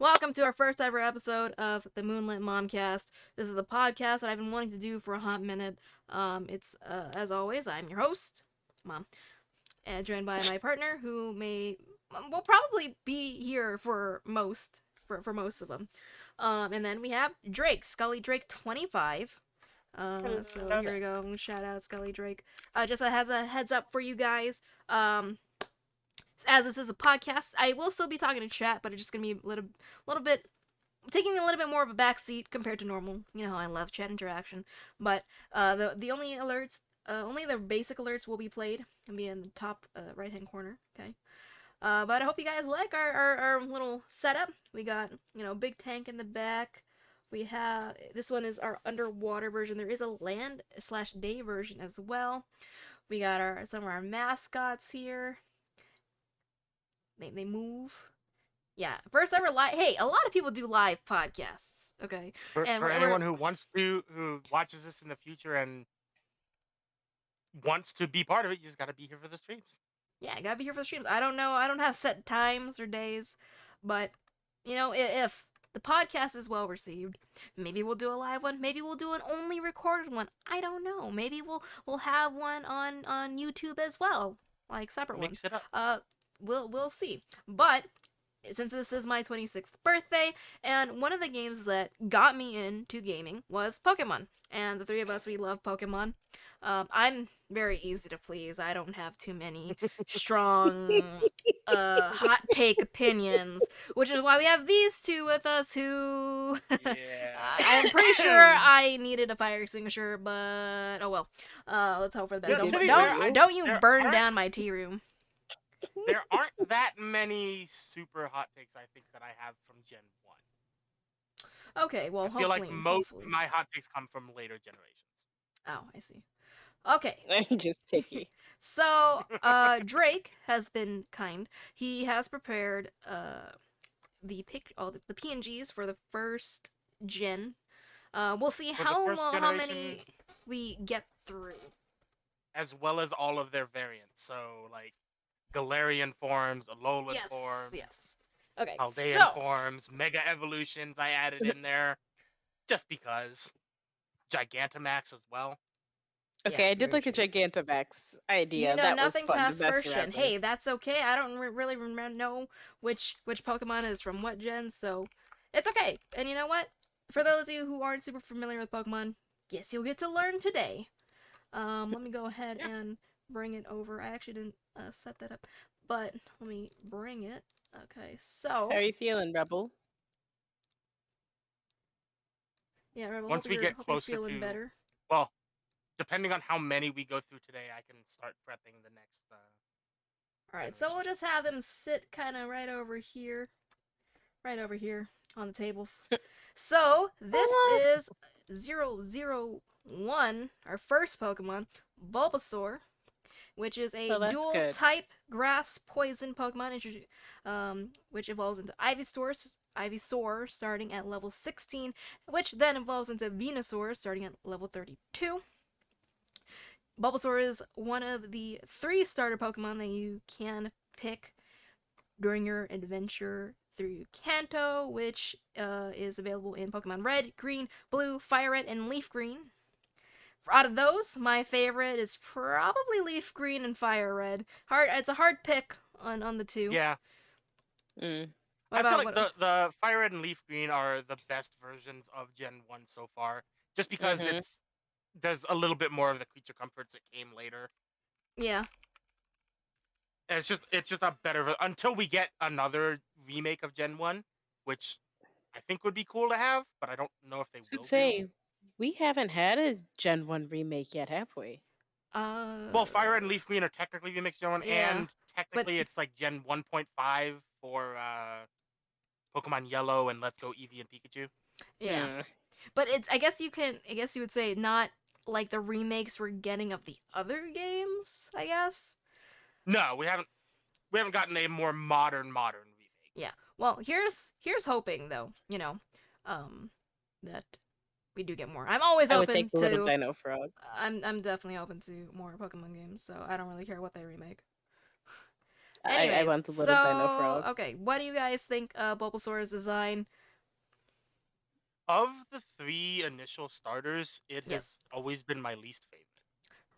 Welcome to our first ever episode of the Moonlit Momcast. This is a podcast that I've been wanting to do for a hot minute. It's as always, I'm your host, Mom, and joined by my partner, who will probably be here for most of them. And then we have Drake, Scully Drake 25. So here we go. Shout out Scully Drake. Just a heads up for you guys. As this is a podcast, I will still be talking to chat, but it's just gonna be a little bit taking a little bit more of a backseat compared to normal. You know how I love chat interaction, but the only alerts, only the basic alerts will be played and be in the top right hand corner. Okay. But I hope you guys like our little setup. We got big tank in the back. We have this one is our underwater version. There is a land/day version as well. We got some of our mascots here. They move. Yeah, first ever live. Hey, a lot of people do live podcasts. Okay, and For anyone who watches this in the future and wants to be part of it, you just got to be here for the streams. yeah, gotta be here for the streams. I don't know. I don't have set times or days, but if the podcast is well received, maybe we'll do a live one. Maybe we'll do an only recorded one. I don't know. Maybe we'll have one on YouTube as well, like separate Mix ones. it up. We'll see. But since this is my 26th birthday, and one of the games that got me into gaming was Pokemon. And the three of us, we love Pokemon. I'm very easy to please. I don't have too many strong, hot take opinions, which is why we have these two with us who... Yeah. I'm pretty sure I needed a fire extinguisher, but oh well. Let's hope for the best. Don't you burn down my tea room. There aren't that many super hot takes, I think, that I have from Gen 1. Okay, well, I feel like most hopefully. of my hot takes come from later generations. Oh, I see. Okay. I'm just picky. So, Drake has been kind. He has prepared the PNGs for the first gen. We'll see how many we get through. As well as all of their variants. So, like, Galarian forms, Alolan forms. Yes. Okay, Paldean forms, Mega Evolutions I added in there. Just because. Gigantamax as well. Okay, I did like the Gigantamax idea. You know that nothing was fun past first gen. Hey, that's okay. I don't really know which Pokemon is from what gen, so it's okay. And you know what? For those of you who aren't super familiar with Pokemon, guess you'll get to learn today. Let me go ahead and bring it over. I actually didn't set that up, but let me bring it. Okay, so how are you feeling, Rebel? Yeah, Rebel. Once we get closer to better. Well, depending on how many we go through today, I can start prepping the next. Alright, so we'll just have them sit kind of right over here on the table. So, this is 001, our first Pokemon, Bulbasaur, which is a dual-type grass-poison Pokemon, which evolves into Ivysaur starting at level 16, which then evolves into Venusaur starting at level 32. Bulbasaur is one of the 3 starter Pokemon that you can pick during your adventure through Kanto, which is available in Pokemon Red, Green, Blue, Fire Red, and Leaf Green. Out of those, my favorite is probably Leaf Green and Fire Red. It's a hard pick on the two. Yeah. I feel like the Fire Red and Leaf Green are the best versions of Gen 1 so far. Just because there's a little bit more of the creature comforts that came later. Yeah. And it's just a better until we get another remake of Gen 1, which I think would be cool to have, but I don't know if they will. Say, we haven't had a Gen 1 remake yet, have we? Well, Fire Red and Leaf Green are technically remixed Gen 1, and technically it's like Gen 1.5 for Pokemon Yellow and Let's Go Eevee and Pikachu. Yeah. But I guess you would say not like the remakes we're getting of the other games, I guess. No, we haven't gotten a more modern remake. Yeah. Well, here's hoping though, that we do get more. I'm always open to Little Dino Frog. I'm definitely open to more Pokemon games, so I don't really care what they remake. I Anyways, want the little dino frog. okay, what do you guys think Bulbasaur's design? Of the 3 initial starters, it has Yes. always been my least favorite.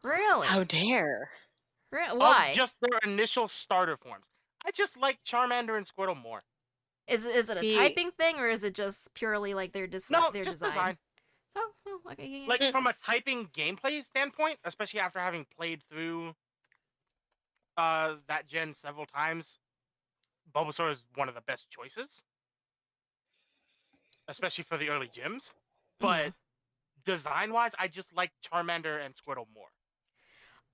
Really? How dare? Why? Of just their initial starter forms. I just like Charmander and Squirtle more. Is it a typing thing, or is it just purely like their No, their just design? Oh, okay. Yeah, Like from a typing gameplay standpoint, especially after having played through that gen several times, Bulbasaur is one of the best choices, especially for the early gyms. But design-wise, I just like Charmander and Squirtle more.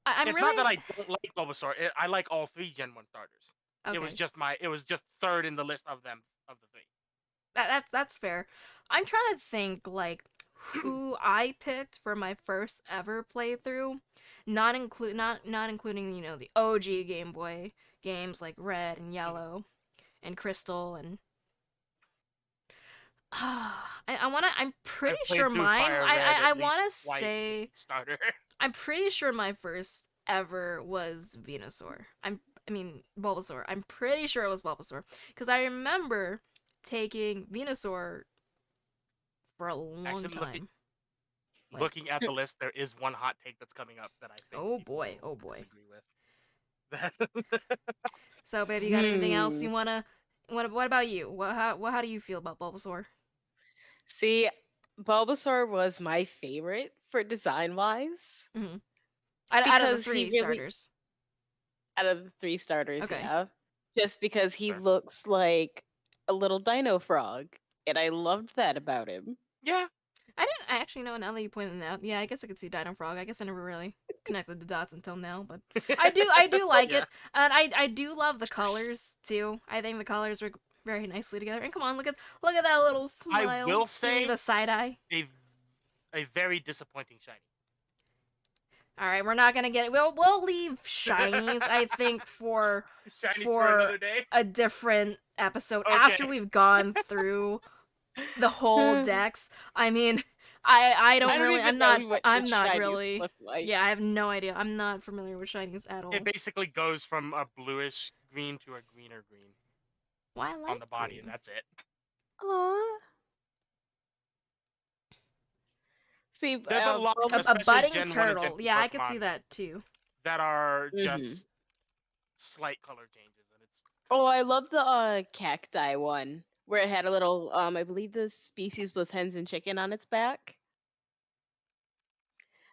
It's not that I don't like Bulbasaur. I like all 3 Gen 1 starters. Okay. It was just third in the list of them of the 3. That's fair. I'm trying to think like who I picked for my first ever playthrough, not including the OG Game Boy games like Red and Yellow and Crystal and I'm pretty sure mine. I want to say starter. I'm pretty sure my first ever was Venusaur. I mean Bulbasaur. I'm pretty sure it was Bulbasaur because I remember taking Venusaur for a long time. Looking at the list, there is one hot take that's coming up that I think. Oh boy! Disagree with. So, baby, you got anything else you wanna? What about you? How do you feel about Bulbasaur? See, Bulbasaur was my favorite for design wise. Mm-hmm. Out of the 3 starters. Out of the 3 starters, okay. Yeah. Just because he looks like a little dino frog, and I loved that about him. Yeah. I actually know now that you pointed it out. Yeah, I guess I could see Dino Frog. I guess I never really connected the dots until now, but I do like it, and I do love the colors too. I think the colors work very nicely together. And come on, look at that little smile. I will say the side eye. A very disappointing shiny. All right, we're not gonna get it. We'll leave shinies. I think for another day, a different episode after we've gone through the whole decks. I mean, I don't really. I'm not really. Like. Yeah, I have no idea. I'm not familiar with shinies at all. It basically goes from a bluish green to a greener green. Why I like on the body, green. and that's it. Aww. See, there's a lot a budding turtle. Yeah, I could see that too. That are just slight color changes, and it's. Oh, I love the cacti one where it had a little. I believe the species was hens and chicken on its back.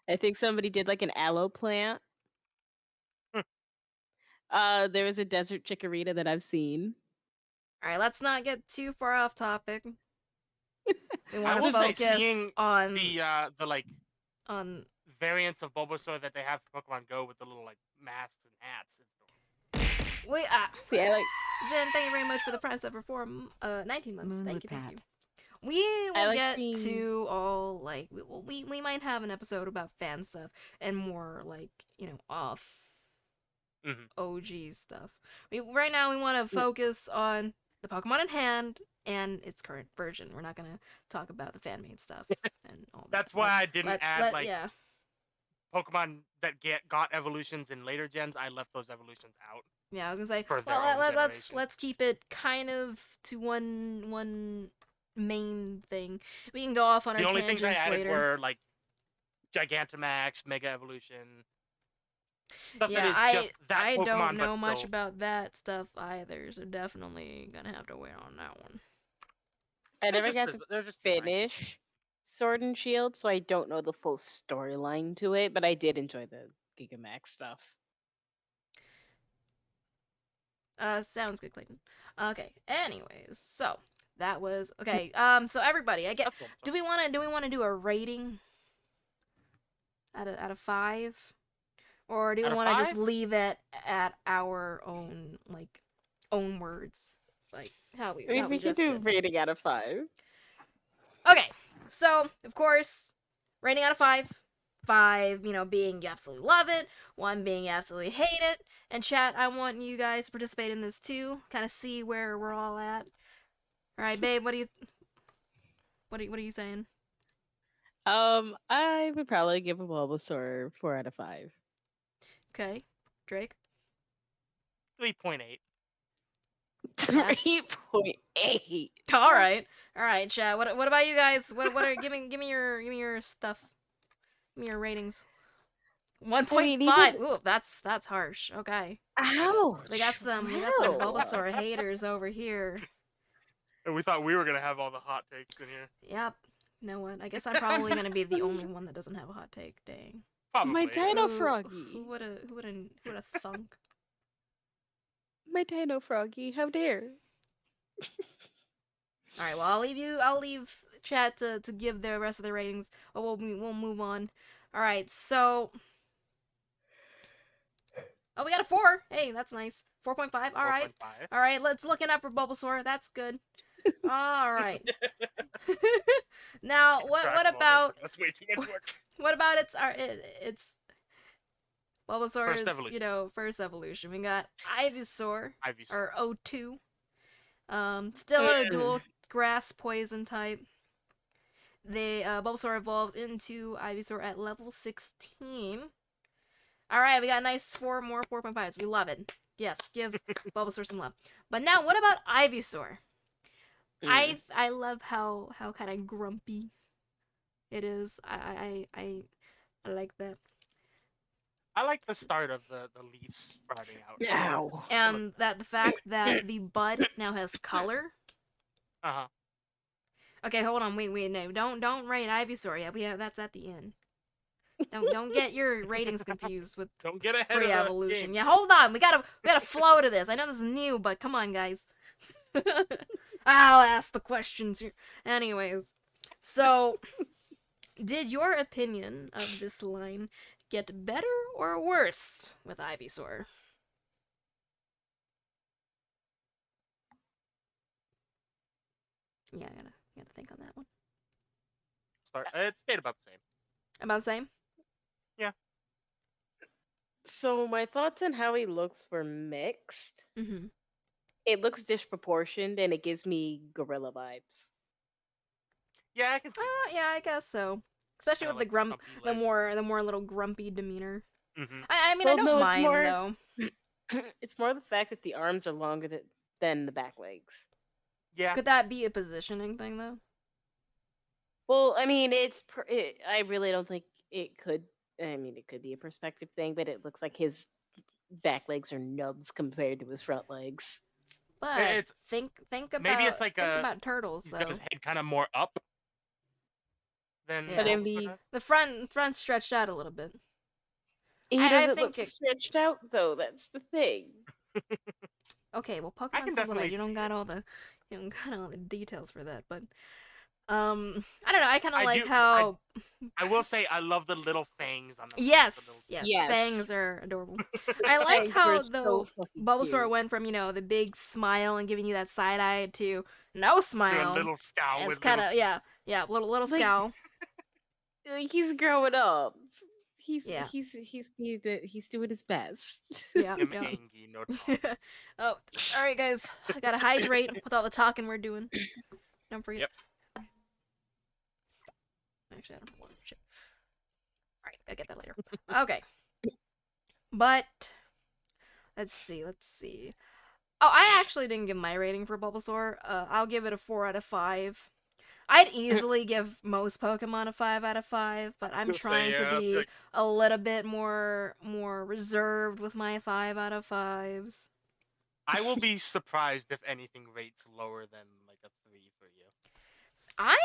I think somebody did like an aloe plant. There was a desert chikorita that I've seen. All right, let's not get too far off topic. We want to focus on the like on variants of Bulbasaur that they have for Pokemon Go with the little like masks and hats. Wait, yeah, like Zen, thank you very much for the Prime Sub for 19 months. Moonlit thank you. We will get to all like we might have an episode about fan stuff and more like off OG stuff. Right now we want to focus on the Pokemon in hand and its current version. We're not gonna talk about the fan made stuff and all that. That's why I didn't add Pokemon that got evolutions in later gens. I left those evolutions out. Yeah, I was gonna say. Let's keep it kind of to one main thing. We can go off on our tangents later. The only things I added were like Gigantamax, Mega Evolution. Stuff I don't know much about that stuff either, so definitely gonna have to wait on that one. I never got to finish Sword and Shield, so I don't know the full storyline to it, but I did enjoy the Gigamax stuff. Sounds good, Clayton. Okay. Anyways, so that was okay. So everybody, do we want to do a rating out of 5? Or do we want to just leave it at our own words, like how we can do rating out of 5. Okay, so of course, rating out of 5. 5, being you absolutely love it. 1 being you absolutely hate it. And chat, I want you guys to participate in this too. Kind of see where we're all at. All right, babe, what are you saying? I would probably give a Bulbasaur 4 out of 5. Okay, Drake. 3.8. 3.8. All right, Chad. What about you guys? What are give me your stuff. Give me your ratings. 1.5. Ooh, that's harsh. Okay. Ouch. We got some Bulbasaur haters over here. And we thought we were gonna have all the hot takes in here. Yep. You know what? I guess I'm probably gonna be the only one that doesn't have a hot take. Dang. Probably. My Dino Froggy. Who would have thunk? My Dino Froggy. How dare? All right. Well, I'll leave chat to give the rest of the ratings. Oh, we'll move on. All right. So. Oh, we got a 4. Hey, that's nice. 4.5. All right. 4.5. All right. Let's looking up for Bulbasaur. That's good. All right. Now, what about? That's way too much work. What about its Bulbasaur's first evolution? We got Ivysaur. Or O2. Still a dual grass poison type. Bulbasaur evolves into Ivysaur at level 16. All right, we got a nice 4.5s. We love it. Yes, give Bulbasaur some love. But now, what about Ivysaur? I love how kind of grumpy it is. I like that. I like the start of the leaves sprouting out. Ow. And the fact that the bud now has color. Okay, hold on. Wait, no. Don't rate Ivysaur yet. That's at the end. Don't get your ratings confused with don't get ahead pre-evolution. of the game. Yeah, hold on. We gotta flow to this. I know this is new, but come on, guys. I'll ask the questions here. Anyways, so did your opinion of this line get better or worse with Ivysaur? Yeah, I gotta think on that one. It stayed about the same. About the same? Yeah. So my thoughts on how he looks were mixed. Mm-hmm. It looks disproportioned, and it gives me gorilla vibes. Yeah, I can see. Yeah, I guess so. Especially with the more little grumpy demeanor. Mm-hmm. I mean, I don't mind though. It's more the fact that the arms are longer than the back legs. Yeah. Could that be a positioning thing though? Well, I mean, I really don't think it could. I mean, it could be a perspective thing, but it looks like his back legs are nubs compared to his front legs. But think about maybe it's like think about turtles he's though. got his head kind of more up than the front stretched out a little bit. He doesn't look stretched out though. That's the thing. Okay, well, Pokemon's so little. You don't got all the details for that, but I don't know. I kind of like how. I will say I love the little fangs on them. Yes, fangs are adorable. I like how Bulbasaur went from the big smile and giving you that side eye to no smile. To a little scowl. It's kind of little scowl. Like he's growing up. He's doing his best. Yeah. Oh, all right, guys. I gotta hydrate with all the talking we're doing. Don't forget. Yep. Actually, I don't know what shit. All right, I'll get that later. Okay. But let's see. Oh, I actually didn't give my rating for Bulbasaur. I'll give it a 4 out of 5. I'd easily give most Pokemon a 5 out of 5, but I'm trying to be a little bit more reserved with my 5 out of 5s. I will be surprised if anything rates lower than like a 3 for you. I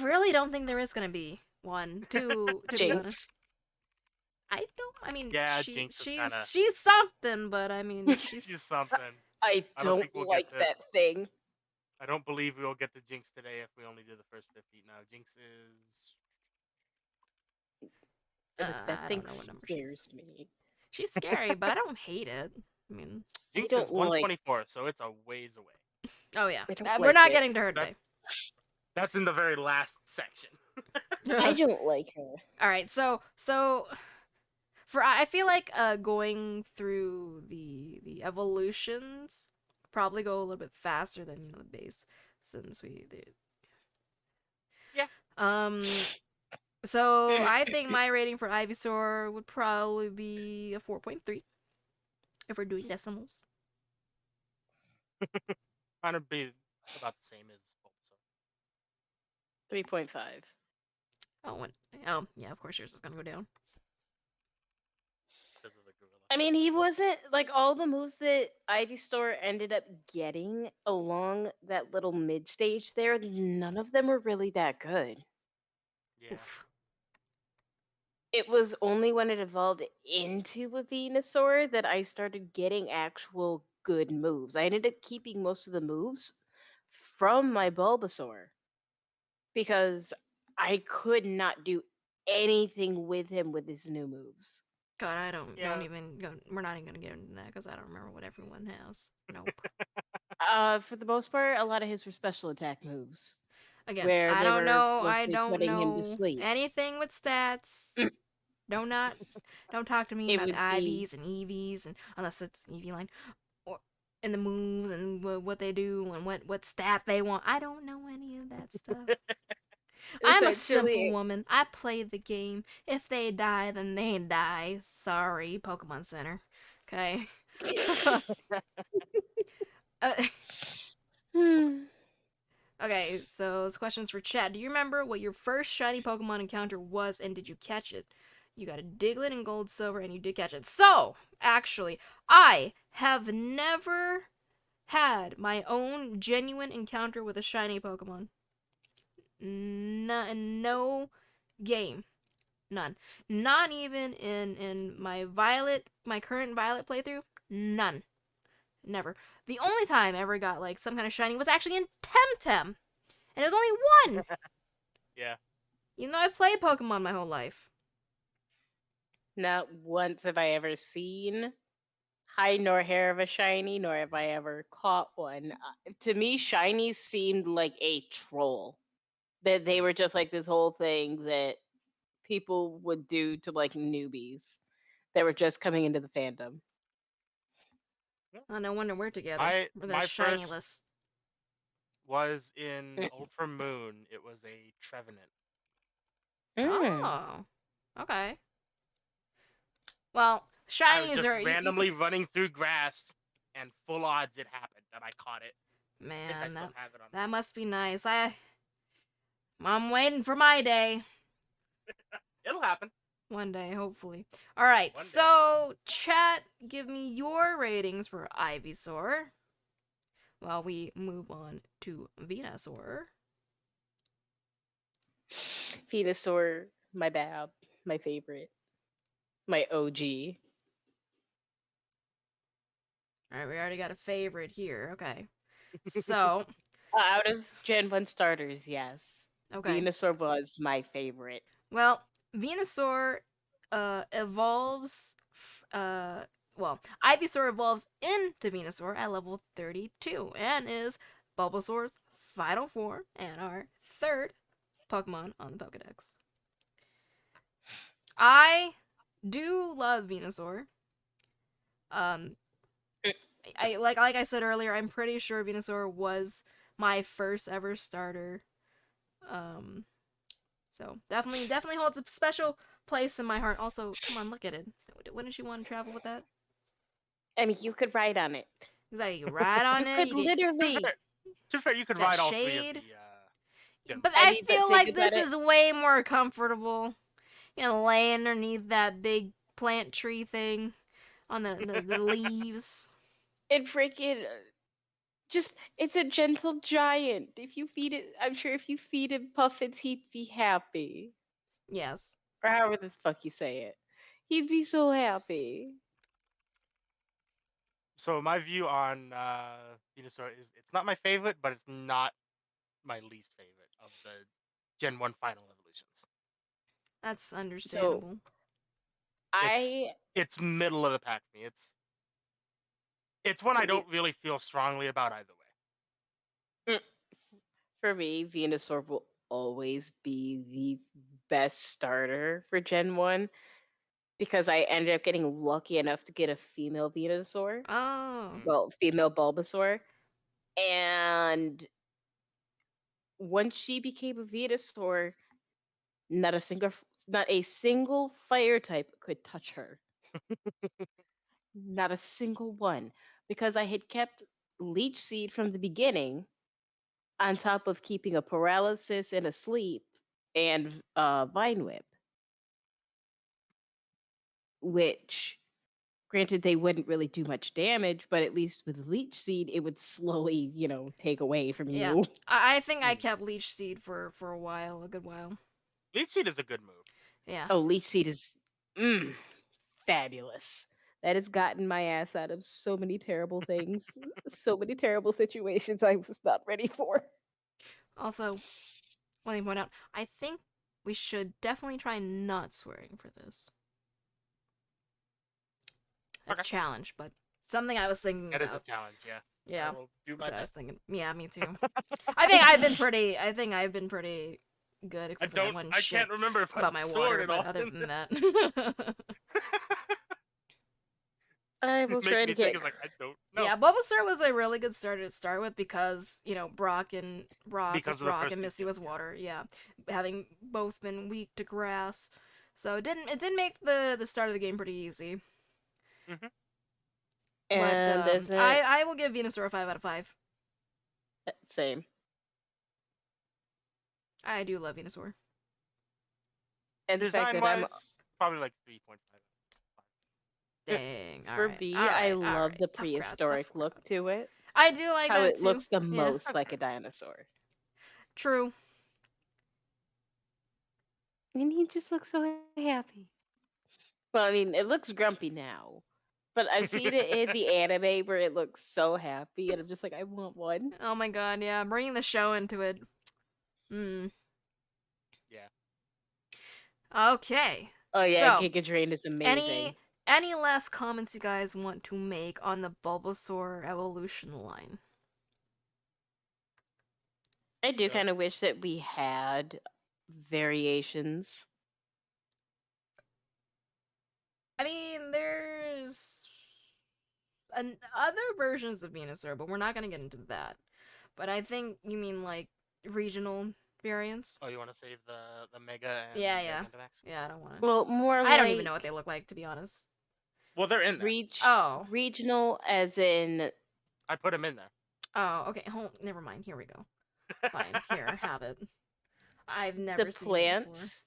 really don't think there is gonna be one. To be honest, I mean, Jinx is kinda... she's something, but I mean, she's something. I don't like that thing. I don't believe we'll get the Jinx today if we only do the first 50. Now, Jinx is... that thing scares me. She's scary, but I don't hate it. I mean, Jinx is 124, so it's a ways away. Oh yeah, we're not getting to her today. That's in the very last section. I don't like her. All right, so I feel like going through the evolutions probably go a little bit faster than the base since we did. Yeah. So I think my rating for Ivysaur would probably be a 4.3 if we're doing decimals. Kind of be about the same as Bulbasaur. 3.5. Oh, yeah, of course yours is gonna go down. Because of the gorilla. I mean, he wasn't like all the moves that Ivysaur ended up getting along that little mid stage there. None of them were really that good. Yeah. Oof. It was only when it evolved into a Venusaur that I started getting actual good moves. I ended up keeping most of the moves from my Bulbasaur because I could not do anything with him with his new moves. God, I don't Yeah. even go. We're not even gonna get into that because I don't remember what everyone has. Nope. For the most part, a lot of his were special attack moves. Again, Where I they don't were know. I mostly don't putting him to know sleep. anything with stats. Don't talk to me It about the would be IVs and EVs, and unless it's EV line, or and the moves and what they do and what stat they want. I don't know any of that stuff. I'm a simple essentially woman. I play the game. If they die, then they die. Sorry, Pokemon Center. Okay. Hmm. Okay, so this question's for Chad. Do you remember what your first shiny Pokemon encounter was, and did you catch it? You got a Diglett in Gold Silver, and you did catch it. So, actually, I have never had my own genuine encounter with a shiny Pokemon. No game. None. Not even in my current Violet playthrough. None. Never. The only time I ever got like some kind of shiny was actually in Temtem, and it was only one. Yeah. Even though I played Pokemon my whole life. Not once have I ever seen hide nor hair of a shiny, nor have I ever caught one. To me, shinies seemed like a troll. That they were just like this whole thing that people would do to like newbies that were just coming into the fandom. Oh, no wonder we're together. My We're the my first shinyless. was in Ultra Moon. It was a Trevenant. Mm. Oh. Okay. Well, I was shinies just are randomly running through grass, and full odds it happened that I caught it. I think I Man, still have it on. that must be nice. I'm waiting for my day. It'll happen. One day, hopefully. Alright, One day. so chat, give me your ratings for Ivysaur while we move on to Venusaur. Venusaur, my bad, my favorite, my OG. Alright, we already got a favorite here. Okay. So, Out of Gen 1 starters, yes. okay. Venusaur was my favorite. Well, Venusaur evolves. Ivysaur evolves into Venusaur at level 32 and is Bulbasaur's final form and our third Pokemon on the Pokedex. I do love Venusaur. I like I said earlier, I'm pretty sure Venusaur was my first ever starter. So definitely holds a special place in my heart. Also, come on, look at it. Wouldn't you want to travel with that? I mean, you could ride on it. Exactly, you ride on You it. could You get literally. To be fair, you could that ride all three of shade. the. But I I mean, but feel think like about this it. is way more comfortable. You know, lay underneath that big plant tree thing on the leaves. It freaking just it's a gentle giant. If you feed it, I'm sure if you feed him puffins, he'd be happy. Yes. Or however the fuck you say it. He'd be so happy. So my view on Venusaur is it's not my favorite, but it's not my least favorite of the Gen 1 final evolutions. That's So understandable. I It's middle of the pack for me. It's one I don't really feel strongly about either way. For me, Venusaur will always be the best starter for Gen 1 because I ended up getting lucky enough to get a female Venusaur. Oh. Well, female Bulbasaur. And once she became a Venusaur, not a single fire type could touch her. Not a single one. Because I had kept Leech Seed from the beginning, on top of keeping a paralysis and a sleep and Vine Whip, which, granted, they wouldn't really do much damage, but at least with Leech Seed, it would slowly, take away from Yeah, you. I think I kept Leech Seed for a while, a good while. Leech Seed is a good move. Yeah. Oh, Leech Seed is fabulous. That has gotten my ass out of so many terrible things, so many terrible situations I was not ready for. Also, let me point out, I think we should definitely try not swearing for this. That's a challenge, but something I was thinking about. That is a challenge, yeah. Yeah. I will do my best. I was best. thinking. Yeah, me too. I think I've been pretty good, except for that one I shit can't remember if about I've my sworn water, at but all. other than that. I will try to get. I don't know. Yeah, Bulbasaur was a really good starter to start with because Brock because with of Rock and Misty was water. Yeah, having both been weak to grass, so it didn't make the start of the game pretty easy. Mm-hmm. And But I will give Venusaur a 5 out of 5. Same. I do love Venusaur. And design wise, probably like 3.5. Dang. For me, I love the prehistoric look to it. I do like how that it too. looks the most like a dinosaur. True. And he just looks so happy. Well, I mean, it looks grumpy now. But I've seen it in the anime where it looks so happy, and I'm just like, I want one. Oh my god, yeah, bringing the show into it. Yeah. Okay. Oh yeah, so, Giga Drain is amazing. Any last comments you guys want to make on the Bulbasaur evolution line? I do kind of wish that we had variations. I mean, there's other versions of Venusaur, but we're not gonna get into that. But I think you mean like regional variants. Oh, you want to save the Mega and yeah. Gigantamax? Yeah, I don't want to. Well, more I don't even know what they look like, to be honest. Well, they're in there. Regional, as in. I put them in there. Oh, okay. Never mind. Here we go. Fine. Here, have it. I've never the seen plants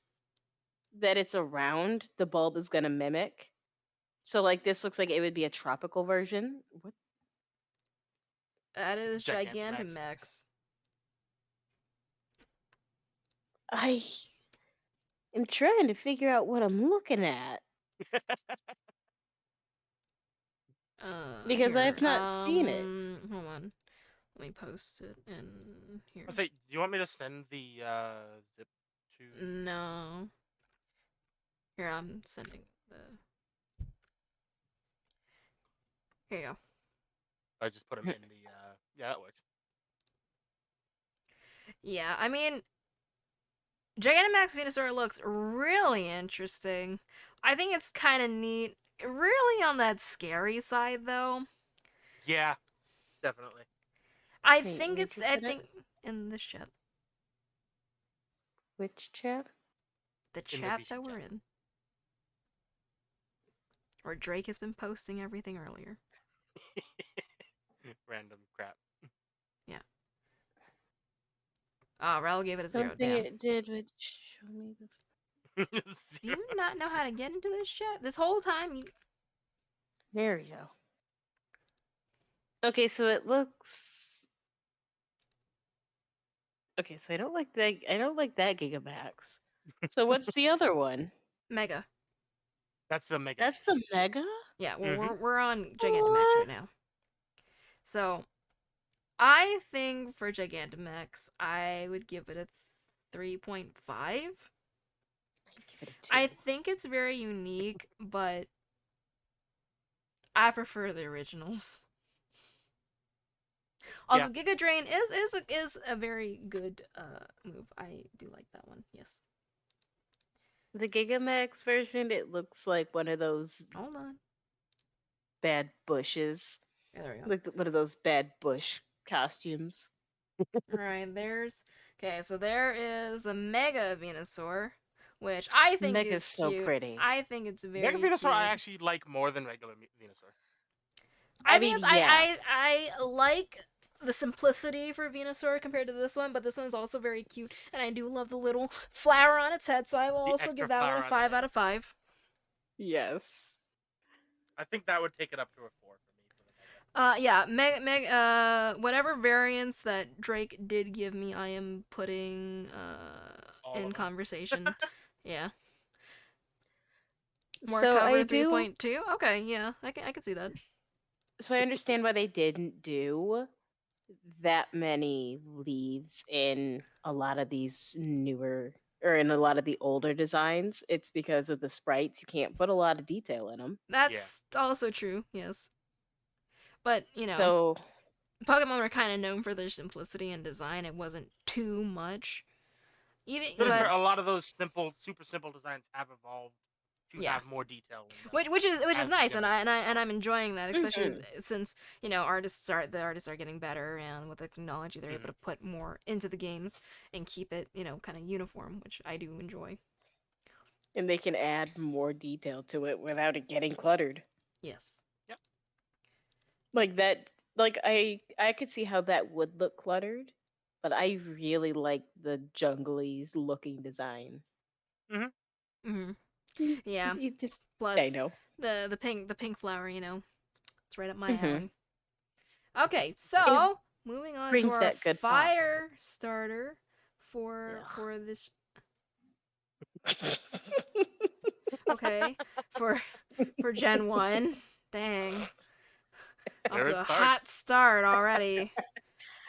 that it's around, the bulb is gonna mimic. So, like, this looks like it would be a tropical version. What? That is Gigantamax. I am trying to figure out what I'm looking at. Because here, I've not seen it. Hold on. Let me post it in here. I say, do you want me to send the zip to? No. Here, I'm sending the. Here you go. I just put them in the. Yeah, that works. Yeah, I mean, Gigantamax Venusaur looks really interesting. I think it's kind of neat. Really on that scary side, though. Yeah, definitely. I think in this chat. Which chat? The chat that we're in. Or Drake has been posting everything earlier. Random crap. Yeah. Oh, Raul gave it a 0. Something it did would show me the. Do you not know how to get into this chat? This whole time you. There we go. Okay, so it looks. Okay, so I don't like that. I don't like that Gigamax. So what's the other one? Mega. That's the Mega. That's the Mega? Yeah, well, we're on Gigantamax right now. So, I think for Gigantamax, I would give it a 3.5. I think it's very unique, but I prefer the originals. Also, Giga Drain is a very good move. I do like that one. Yes. The Gigamax version, it looks like one of those. Hold on. Bad bushes. Yeah, there we go. Like one of those bad bush costumes. Alright, so there is the Mega Venusaur, which I think Mega's is so cute. pretty. I think it's very Mega Venusaur cute. I actually like more than regular Venusaur. I mean, I like the simplicity for Venusaur compared to this one, but this one's also very cute, and I do love the little flower on its head, so I will also give that one a 5 out of 5. Yes. I think that would take it up to a 4 for me. Yeah, whatever variants that Drake did give me, I am putting in conversation. Yeah. More so cover 3.2. Okay, yeah, I can see that. So I understand why they didn't do that many leaves in a lot of these newer or in a lot of the older designs. It's because of the sprites. You can't put a lot of detail in them. That's also true. Yes. But, so Pokemon were kind of known for their simplicity and design. It wasn't too much. But a lot of those super simple designs have evolved to have more detail in them, which is nice, and I'm enjoying that, especially since the artists are getting better, and with the technology they're able to put more into the games and keep it kind of uniform, which I do enjoy. And they can add more detail to it without it getting cluttered. Yes. Yep. Like that. Like I could see how that would look cluttered, but I really like the junglies looking design. Yeah. It just plus I know the pink flower, it's right up my alley. Okay, so moving on to our fire starter for this. Okay, for Gen 1. Dang. Also a hot start already.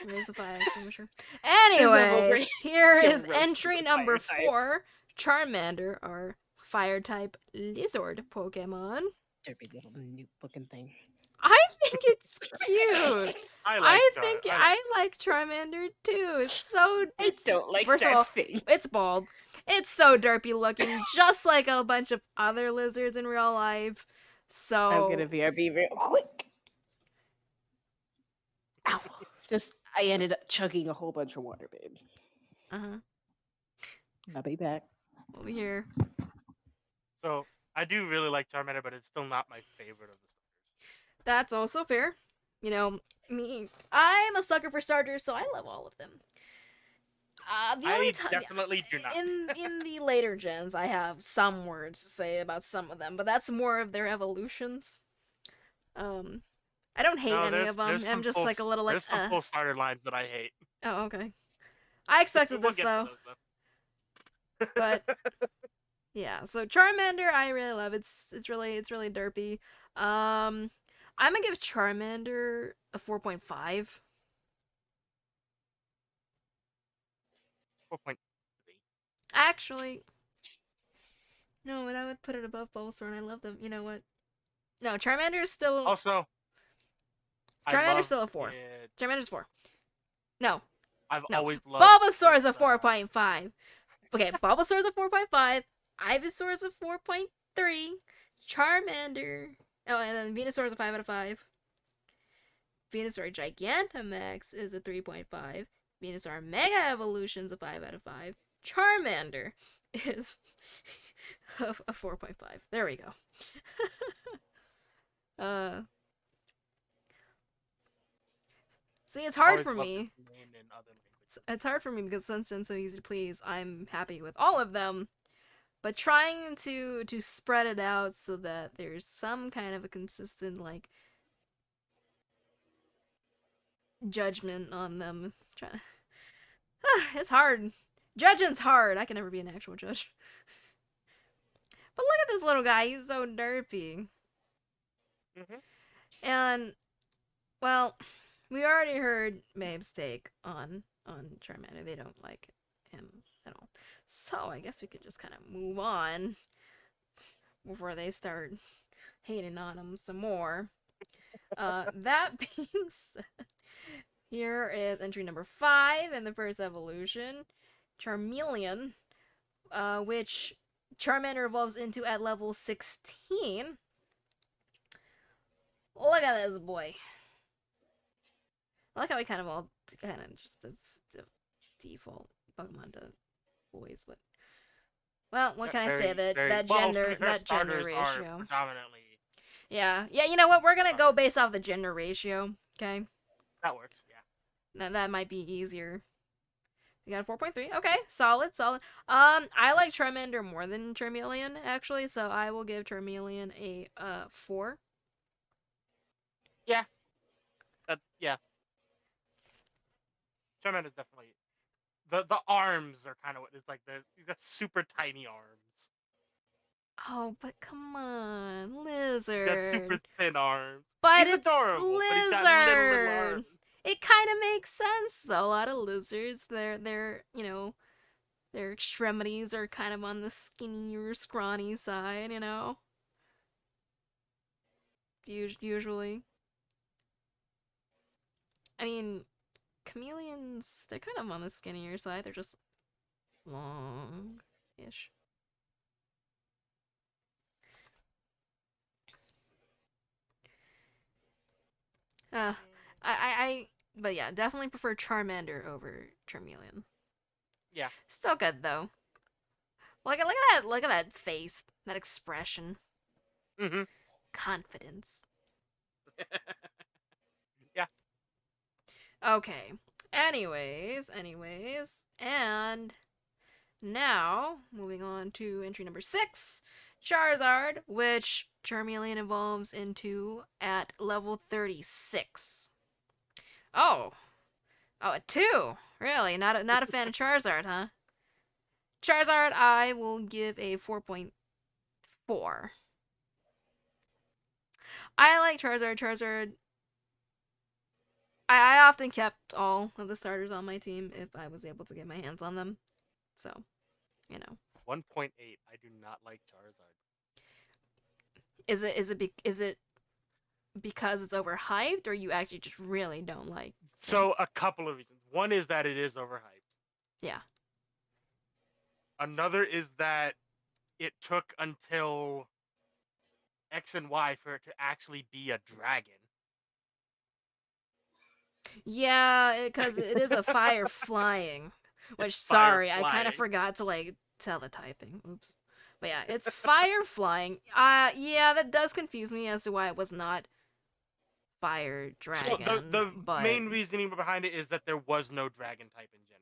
There's the fire extinguisher. Anyways, here is entry number 4. Charmander, our fire type lizard Pokemon. Derpy little noob looking thing. I think it's cute. I like Charmander too. I don't like first that of all, thing. It's bald. It's so derpy looking, just like a bunch of other lizards in real life. So I'm gonna be real quick. Ow. I ended up chugging a whole bunch of water, babe. I'll be back. Over here. So I do really like Charmander, but it's still not my favorite of the starters. That's also fair. Me, I'm a sucker for starters, so I love all of them. I definitely do not. In the later gens, I have some words to say about some of them, but that's more of their evolutions. I don't hate any of them. I'm just like a little like. There's some full starter lines that I hate. Oh, okay. I expected this though. But yeah, so Charmander, I really love. It's really derpy. I'm gonna give Charmander a 4.5. 4.3. Actually, no, and I would put it above Bulbasaur, and I love them. You know what? No, Charmander is still. Also, Charmander's still a 4. Charmander's 4. No. I've always loved. Bulbasaur is a 4.5. Okay, Bulbasaur is a 4.5. Ivysaur is a 4.3. Charmander. Oh, and then Venusaur is a 5 out of 5. Venusaur Gigantamax is a 3.5. Venusaur Mega Evolution is a 5 out of 5. Charmander is a 4.5. There we go. See, it's hard for me. It's hard for me because since I'm so easy to please, I'm happy with all of them. But trying to spread it out so that there's some kind of a consistent, like, judgment on them. It's hard. Judging's hard. I can never be an actual judge. But look at this little guy. He's so derpy. And, well, we already heard Mabe's take on Charmander. They don't like him at all. So I guess we could just kind of move on before they start hating on him some more. That being said, here is entry number 5 in the first evolution, Charmeleon, which Charmander evolves into at level 16. Look at this boy. I like how we kind of just default Pokemon to boys, but well, what can I say? That gender ratio. Yeah. You know what? We're gonna go based off the gender ratio. Okay. That works. Yeah. That might be easier. We got a 4.3. Okay, solid. I like Charmander more than Charmeleon actually, so I will give Charmeleon a 4. Yeah. Yeah. Charmander's definitely the arms are kind of what it's like. He's got super tiny arms. Oh, but come on, He's got super Lizard. thin arms. But He's it's adorable, but he's got little Lizard. arms. It kind of makes sense though. A lot of lizards, their their extremities are kind of on the skinny or scrawny side. Usually. I mean, chameleons, they're kind of on the skinnier side. They're just long-ish. But yeah, definitely prefer Charmander over Charmeleon. Yeah. Still good though. Look at that face, that expression. Mm-hmm. Confidence. Yeah. Okay. Anyways, and now moving on to entry number 6, Charizard, which Charmeleon evolves into at level 36. Oh, a 2. Really? Not a fan of Charizard, huh? Charizard, I will give a 4.4. I like Charizard. I often kept all of the starters on my team if I was able to get my hands on them. So, 1.8. I do not like Charizard. Is it because it's overhyped, or you actually just really don't like? So a couple of reasons. One is that it is overhyped. Yeah. Another is that it took until X and Y for it to actually be a dragon. Yeah, because it is a fire flying. Which, sorry, I kind of forgot to tell the typing. Oops. But yeah, it's fire flying. Yeah, that does confuse me as to why it was not fire dragon. So the main reasoning behind it is that there was no dragon type in Gen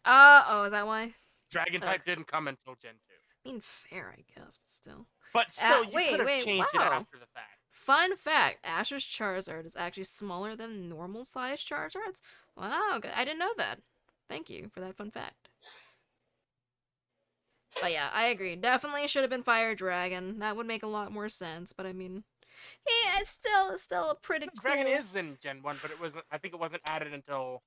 1. Oh, is that why? Dragon type didn't come until Gen 2. I mean, fair, I guess, but still. But still, you could have changed it after the fact. Fun fact, Ash's Charizard is actually smaller than normal-sized Charizards. Wow, I didn't know that. Thank you for that fun fact. But yeah, I agree. Definitely should have been Fire Dragon. That would make a lot more sense, but I mean... Yeah, it's still a pretty cool... Dragon is in Gen 1, but I think it wasn't added until,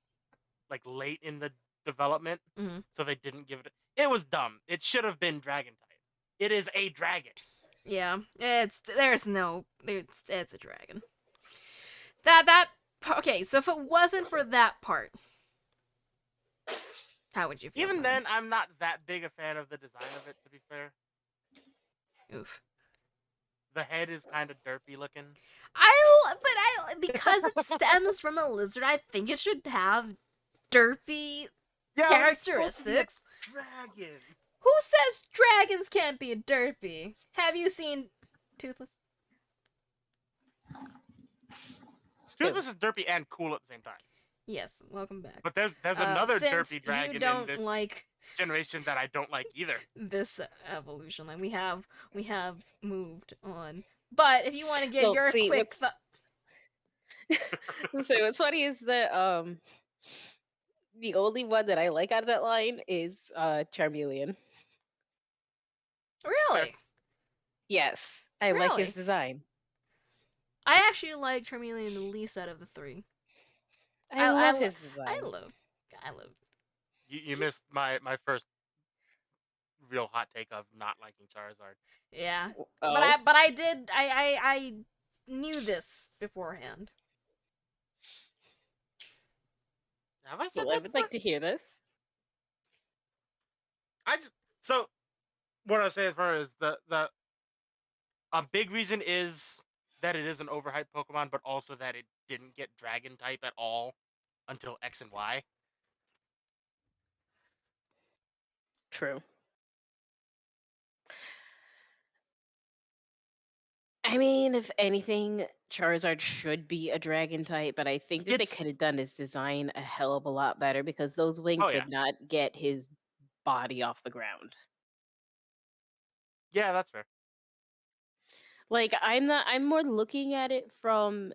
late in the development. Mm-hmm. So they didn't give it... It was dumb. It should have been Dragon type. It is a dragon. Yeah, it's a dragon. Okay, so if it wasn't for that part, how would you feel? Even then, I'm not that big a fan of the design of it, to be fair. Oof. The head is kind of derpy looking. Because it stems from a lizard, I think it should have derpy characteristics. It's dragon. Who says dragons can't be derpy? Have you seen Toothless? Toothless is derpy and cool at the same time. Yes, welcome back. But there's another derpy dragon in this like generation that I don't like either. This evolution, we have moved on. But if you want to get your quick so what's funny is that the only one that I like out of that line is Charmeleon. Really? Yes, I like his design. I actually like Charmeleon the least out of the 3. I love his design. I love. You missed my first real hot take of not liking Charizard. Yeah, but I did. I knew this beforehand. Have I said I would like to hear this. What I was saying for is the a big reason is that it is an overhyped Pokemon, but also that it didn't get Dragon type at all until X and Y. True. I mean, if anything, Charizard should be a dragon type, but I think that they It's could have done his design a hell of a lot better because those wings oh yeah, would not get his body off the ground. yeah, that's fair. Like I'm more looking at it from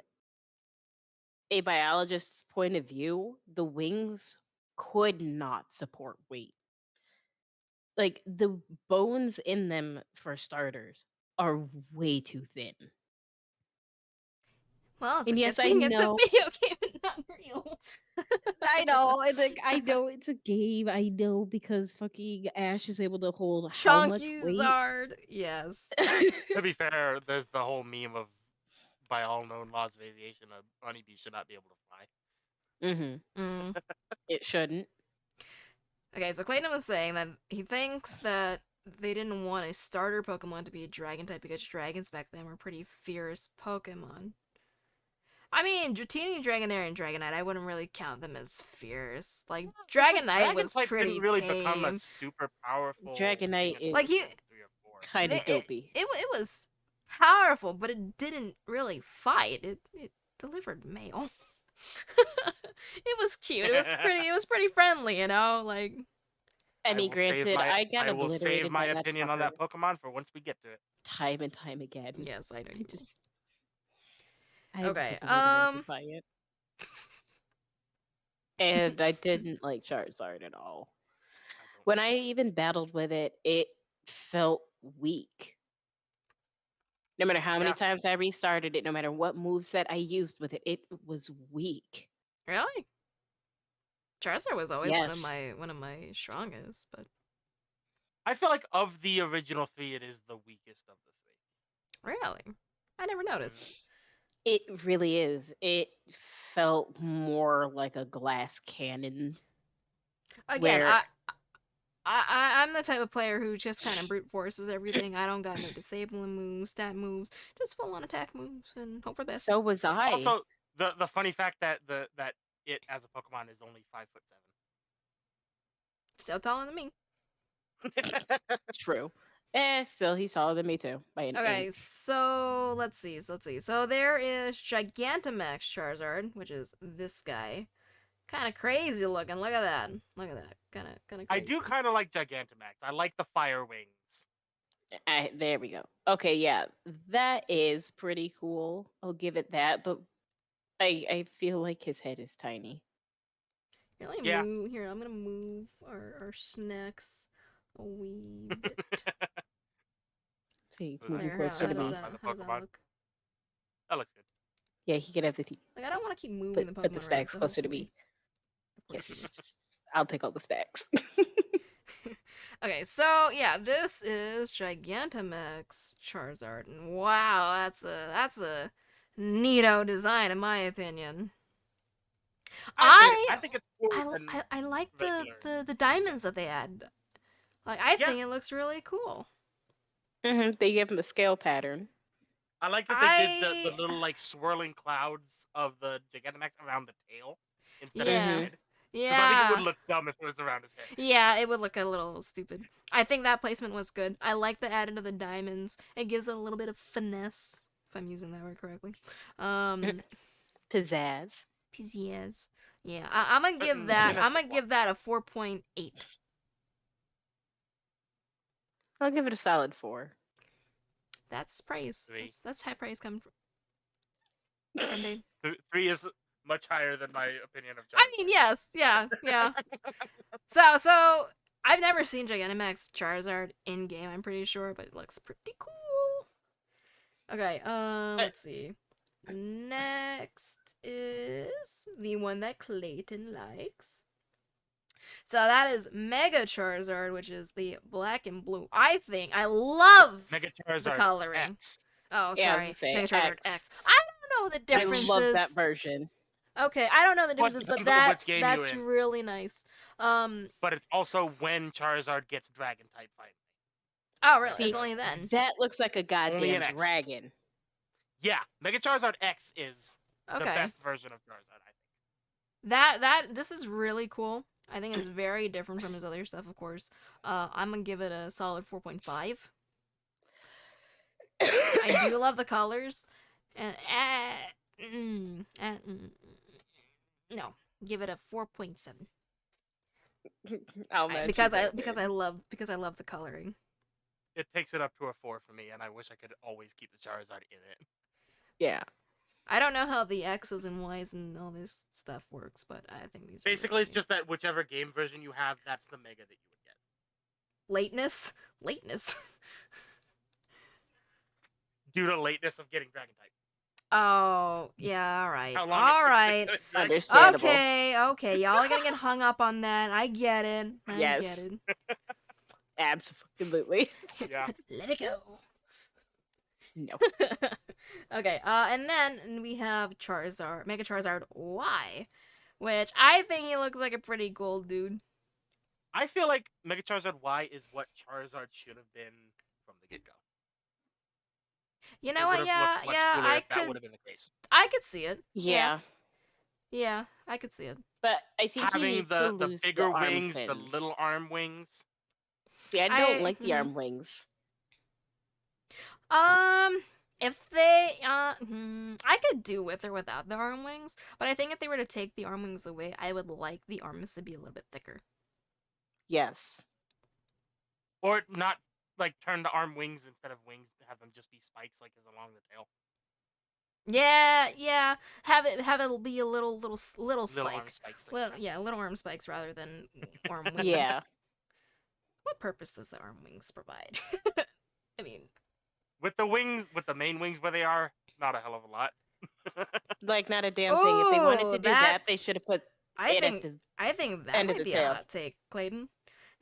a biologist's point of view. The wings could not support weight. Like the bones in them, for starters, are way too thin. Well, it's a And good yes, I thing it's a know, video game and not real. I know, it's like I know it's a game. I know because fucking Ash is able to hold how much Chunky weight? Zard, yes. To be fair, there's the whole meme of, by all known laws of aviation, a honeybee should not be able to fly. Mm. It shouldn't. Okay, so Clayton was saying that he thinks that they didn't want a starter Pokemon to be a dragon type because dragons back then were pretty fierce Pokemon. I mean, Dratini, Dragonair, and Dragonite, I wouldn't really count them as fierce. Like, Dragonite Dragon was type didn't pretty really become a tame. super powerful thing Dragonite until Like, is he, Gen 3 or 4. kind of dopey. it was powerful, but it didn't really fight. It delivered mail. It was cute. It was pretty friendly, you know? Like, I mean, granted, I got I will save obliterated my by that opinion on fucker that Pokemon for once we get to it. time and time again. yes, I know you will. I was Okay, obliterated by it. And I didn't like Charizard at all. When I even battled with it, it felt weak. No matter how many times I restarted it, no matter what moveset I used with it, it was weak. Really? Charizard was always Yes. one of my strongest, but I feel like of the original 3, it is the weakest of the 3. really, I never noticed. It really is. It felt more like a glass cannon. Again, where I'm the type of player who just kind of brute forces everything. I don't got no disabling moves, stat moves, just full on attack moves, and hope for the best. so was I. Also, the funny fact that that it as a Pokemon is only 5'7". Still taller than me. True. Still, he's taller than me too by an Okay, inch. so let's see. So there is Gigantamax Charizard, which is this guy. Kind of crazy looking. Look at that. Look at that. Kind of crazy. I do kind of like Gigantamax. I like the fire wings. There we go. Okay, yeah, that is pretty cool. I'll give it that, but I feel like his head is tiny. Here, let me move. Here, I'm gonna move our snacks a wee bit. See, he's moving closer to me. How does that look? That looks good. Yeah, he can have the teeth. Like, I don't want to keep moving the Pokemon. Put the stacks around, closer to me. Yes, I'll take all the stacks. Okay, so yeah, this is Gigantamax Charizard, and wow, that's a neato design in my opinion. I think it's cool. I like the diamonds that they add. Like, I think it looks really cool. They give him a scale pattern. I like that they did the little like swirling clouds of the Gigantamax around the tail instead of the head. Yeah. Because I think it would look dumb if it was around his head. Yeah, it would look a little stupid. I think that placement was good. I like the added of the diamonds. It gives it a little bit of finesse, if I'm using that word correctly. Pizzazz. Pizzazz. Yeah, I'm gonna give that. I'm gonna give that a 4.8. I'll give it a solid 4. That's praise. That's high praise coming from. 3 is much higher than my opinion of Charizard. I mean, yes, yeah. So I've never seen Gigantamax Charizard in game. I'm pretty sure, but it looks pretty cool. Okay, let's see. Next is the one that Clayton likes. So that is Mega Charizard, which is the black and blue. I love Mega Charizard the coloring. X. Oh, Yeah, sorry. Mega Charizard X. I don't know the differences. I love that version. Okay, I don't know the differences, but that's really nice. But it's also when Charizard gets Dragon type fighting. Oh, really? It's only then. That looks like a goddamn dragon. Yeah, Mega Charizard X is the best version of Charizard, I think. This is really cool. I think it's very different from his other stuff, of course. I'm gonna give it a solid 4.5. I do love the colors, and no, give it a 4.7. I'll match Because you I there, because man. I love the coloring. It takes it up to a 4 for me, and I wish I could always keep the Charizard in it. Yeah. I don't know how the X's and Y's and all this stuff works, but I think these are Basically, really it's just that whichever game version you have, that's the Mega that you would get. lateness. Lateness. Due to lateness of getting Dragon type. Oh, yeah, all right. How long All it took right. to get Dragon Understandable. Okay. Y'all are gonna get hung up on that. I get it. Yes. Absolutely. Yeah. Let it go. No. Okay, and then we have Charizard, Mega Charizard Y, which I think he looks like a pretty cool dude. I feel like Mega Charizard Y is what Charizard should have been from the get-go. You know what? Yeah, that would have been the case. I could see it. Yeah. Yeah, I could see it. But I think having he needs to the lose bigger the arm wings, fins. the little arm wings. See, I don't like the arm wings. If they, I could do with or without the arm wings, but I think if they were to take the arm wings away, I would like the arms to be a little bit thicker. Yes. Or not, like, turn the arm wings instead of wings, have them just be spikes, like, is along the tail. Yeah. Have it be a little spike. Little arm spikes. Little arm spikes rather than arm wings. Yeah. What purpose does the arm wings provide? I mean, with the main wings where they are, not a hell of a lot. Like, not a damn thing. If they wanted to do that, they should have put I think that might be a hot take, Clayton.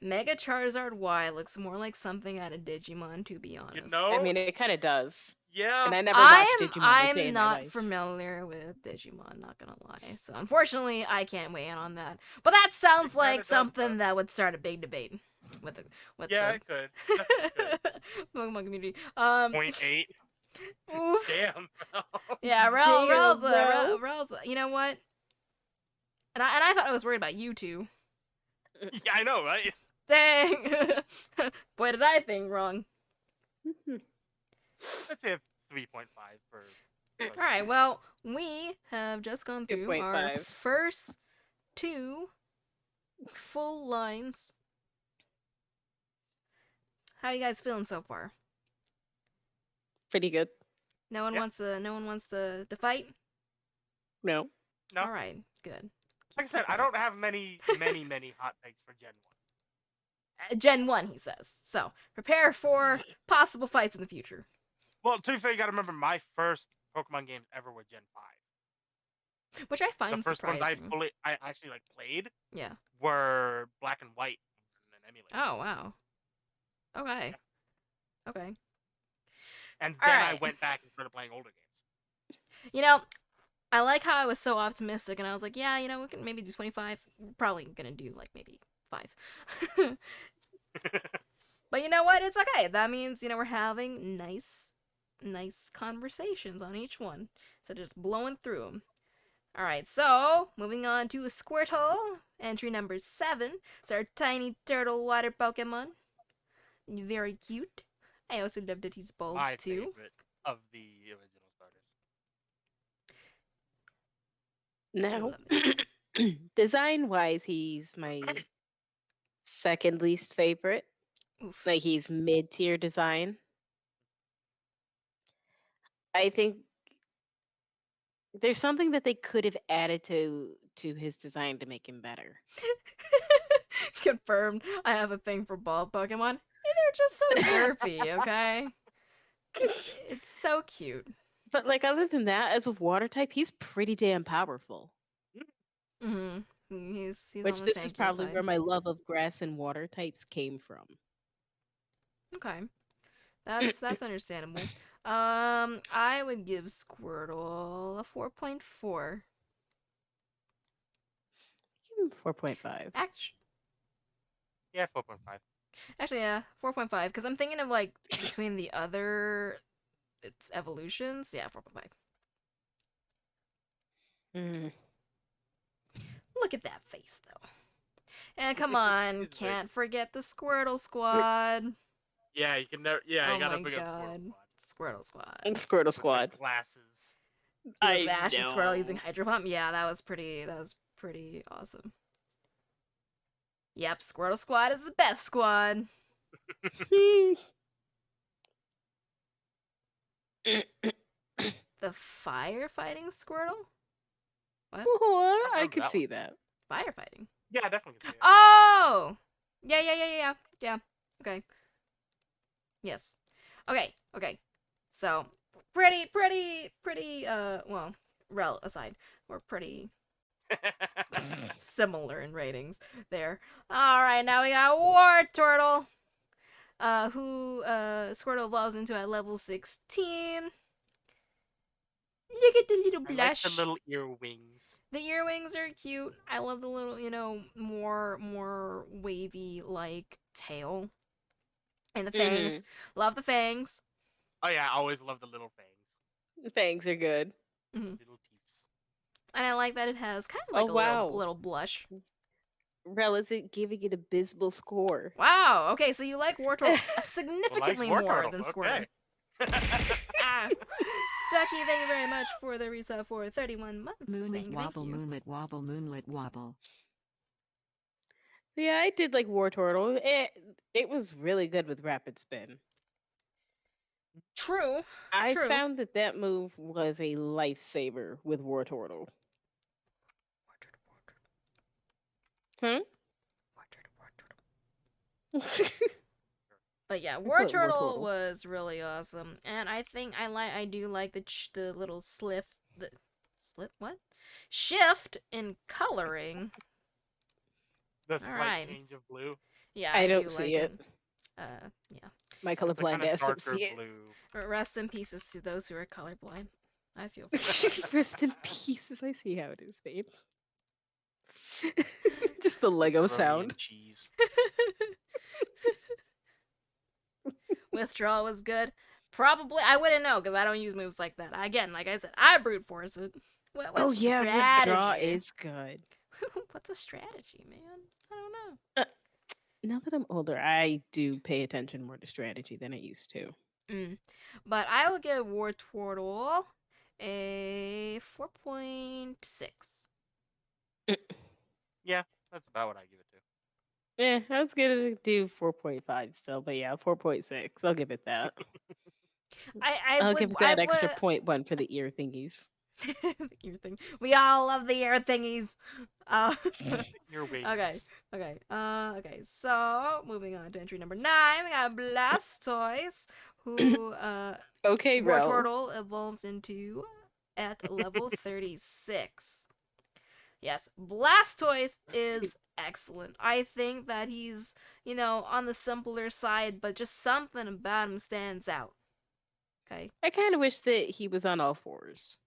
Mega Charizard Y looks more like something out of Digimon, to be honest. You know? I mean, it kind of does. Yeah. And I never watched Digimon a day I'm in my not life. familiar with Digimon, not gonna lie. So unfortunately, I can't weigh in on that. But that sounds like something that would start a big debate with it could. Pokemon community. 0.8. Oof. Damn. Yeah, Rel's. You know what? And I thought I was worried about you two. Yeah, I know, right? Dang. Boy, did I think wrong. Let's say a 3.5 for. All right. Well, we have just gone through 2.5. our first 2 full lines. How are you guys feeling so far? Pretty good. No one wants to fight? No. All right. Good. Like I said, I don't have many hot takes for Gen 1. Gen 1, he says. So, prepare for possible fights in the future. Well, to be fair, you gotta remember, my first Pokemon games ever were Gen 5. Which I find the first surprising. ones I actually played Yeah. were Black and White and an emulator. Oh, wow. Okay. Yeah. Okay. And then I went back and started playing older games. You know, I like how I was so optimistic, and I was like, yeah, we can maybe do 25. We're probably gonna do, maybe 5. But you know what? It's okay. That means, we're having nice conversations on each one. So just blowing through them. Alright, so, moving on to a Squirtle. Entry number 7. It's our tiny turtle water Pokemon. Very cute. I also love that he's bald, My too. favorite of the original starters. Now, design-wise, he's my second least favorite. Oof. He's mid-tier design. I think there's something that they could have added to his design to make him better. Confirmed. I have a thing for bald Pokemon. They're just so derpy, okay? It's so cute. But other than that, as a water type, he's pretty damn powerful. Mm-hmm. He's Which on the this is probably side. where my love of grass and water types came from. Okay. That's understandable. I would give Squirtle a 4.4. Give him 4.5. Yeah, 4.5. Actually, yeah, 4.5, because I'm thinking of, between the other its evolutions. Yeah, 4.5. Look at that face, though. And come on, can't forget the Squirtle Squad. Yeah, you can never. Yeah, you gotta bring up Squirtle Squad. Squirtle Squad. Glasses. He was Ash and Squirtle using Hydro Pump. Yeah, that was pretty awesome. Yep, Squirtle Squad is the best squad. The firefighting Squirtle? What? I could see that. Firefighting? Yeah, definitely. Oh! Yeah. Okay. Yes. Okay. So, pretty, well, Rel aside, we're pretty similar in ratings there. Alright, now we got War Turtle. Who Squirtle evolves into at level 16. You get the little blush. I like the little ear wings. The ear wings are cute. I love the little, more wavy like tail. And the fangs. Love the fangs. Oh yeah, I always love the little fangs. The fangs are good. Mm-hmm. Little teeths. And I like that it has kind of like a little blush. Rel is giving it abysmal score. Wow. Okay, so you like War Turtle significantly more than Squirtle. Okay. Ducky, thank you very much for the resub for 31 months. Moonlit wobble, moonlit wobble. Yeah, I did like War Turtle. It was really good with Rapid Spin. True. I found that move was a lifesaver with War Turtle. Huh? But yeah, War Turtle was really awesome, and I think I do like the little shift in coloring. The slight change of blue. Yeah, I don't see it. Yeah. My colorblind ass don't see it. Rest in pieces to those who are colorblind. I feel Rest in pieces. I see how it is, babe. Just the Lego sound. Cheese. Withdrawal was good. Probably, I wouldn't know because I don't use moves like that. Again, like I said, I brute force it. What's strategy? Withdraw is good. What's a strategy, man? I don't know. Now that I'm older, I do pay attention more to strategy than I used to. But I will give War Turtle a 4.6. Yeah, that's about what I give it to. Yeah, I was gonna do 4.5 still, but yeah, 4.6. I'll give it that. I'll give that extra 0.1 for the ear thingies. The ear thing. We all love the ear thingies. Ear wings. Okay. So moving on to entry number 9, we got Blastoise, who War Turtle evolves into at level 36. Yes, Blastoise is excellent. I think that he's, on the simpler side, but just something about him stands out. Okay. I kind of wish that he was on all fours.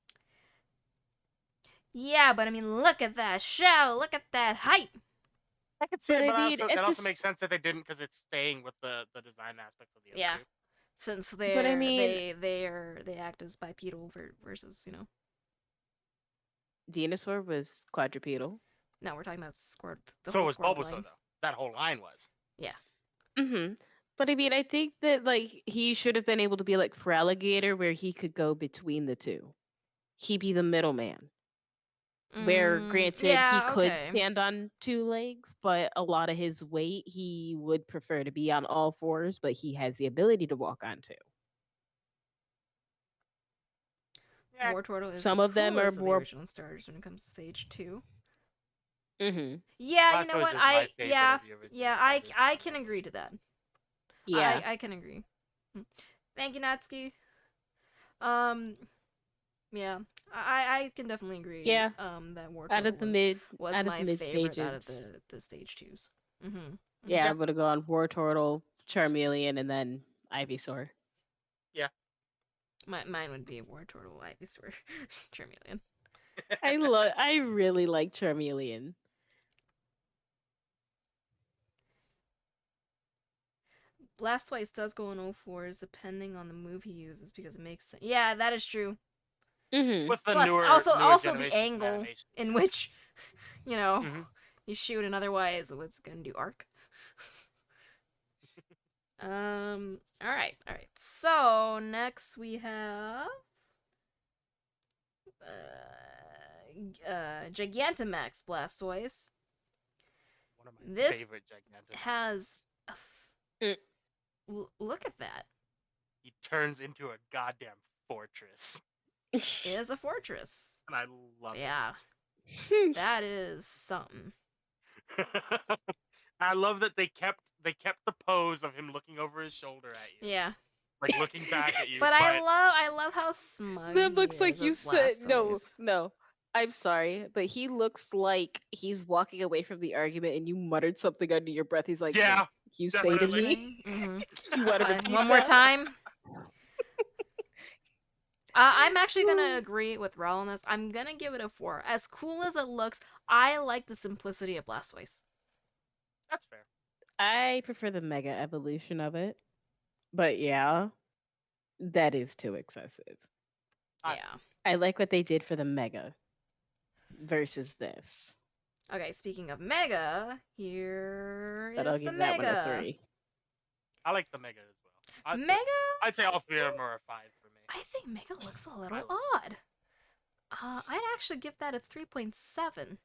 Yeah, but I mean, look at that shell. Look at that height. I could see it, but it also makes sense that they didn't because it's staying with the design aspects of the other two. Since they act as bipedal versus Venusaur was quadrupedal. No, we're talking about Squirt. So was Bulbasaur, though. That whole line was. Yeah. But I mean, I think that he should have been able to be like Feraligatr, where he could go between the two. He'd be the middleman. Where, granted, he could stand on 2 legs, but a lot of his weight, he would prefer to be on all fours, but he has the ability to walk on 2. Yeah. War Turtle is some of them are more the original starters when it comes to stage 2. Yeah, you know what? I can agree to that. Yeah, I can agree. Thank you, Natsuki. Yeah, I can definitely agree. Yeah. That War Turtle was my favorite stages. out of the stage 2s. Yeah, I would have gone War Turtle, Charmeleon, and then Ivysaur. Yeah. Mine would be War Turtle, Ivysaur, Charmeleon. I really like Charmeleon. Blastoise does go on all fours depending on the move he uses because it makes sense. Yeah, that is true. With the Plus, newer also the angle in which, you shoot and otherwise what's gonna do arc. All right. So next we have Gigantamax Blastoise. One of my This favorite Gigantamax. has Mm. Look at that. He turns into a goddamn fortress, It is a fortress. and I love Yeah, that is something. it. I love that they kept the pose of him looking over his shoulder at you. Yeah. Like looking back at you. But I love how smug That he looks like is you as said Blastoise. no. I'm sorry, but he looks like he's walking away from the argument and you muttered something under your breath. He's like, yeah, you say to definitely. me? Mm-hmm. You want to repeat One more that? time. I'm actually gonna agree with Raul on this. I'm gonna give it a 4. As cool as it looks, I like the simplicity of Blastoise. That's fair. I prefer the mega evolution of it. But yeah, that is too excessive. Yeah. I like what they did for the mega versus this. Okay, speaking of Mega, here But is I'll the give that one a Mega. 3. I like the Mega as well. Mega? I'd say all three of them are a 5 for me. I think Mega looks a little like odd. I'd actually give that a 3.7.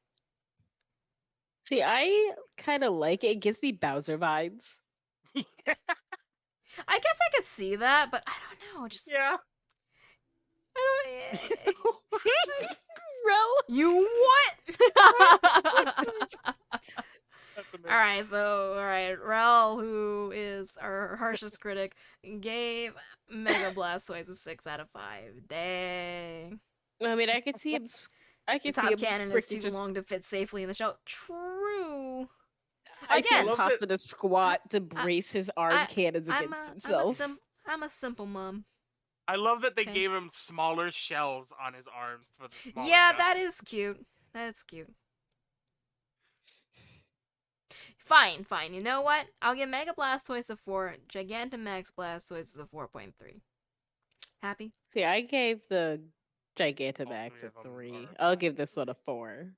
See, I kind of like it. It gives me Bowser vibes. I guess I could see that, but I don't know. Just Yeah. I don't. Rel. You what? That's amazing. All right, Rel, who is our harshest critic, gave Mega Blastoise a 6 out of 5. Dang. I mean, I could see him. I The could see top him cannon is too freaking just. long to fit safely in the shell. True. I see him Again, pop in a squat to brace his arm cannons I'm against himself. I'm a simple mom. I love that they Okay. gave him smaller shells on his arms for the smaller Yeah, guns. that is cute. That's cute. Fine. You know what? I'll give Mega Blastoise a 4. Gigantamax Blastoise is a 4.3. Happy? See, I gave the All Gigantamax three a of them 3. are I'll fine. give this one a 4.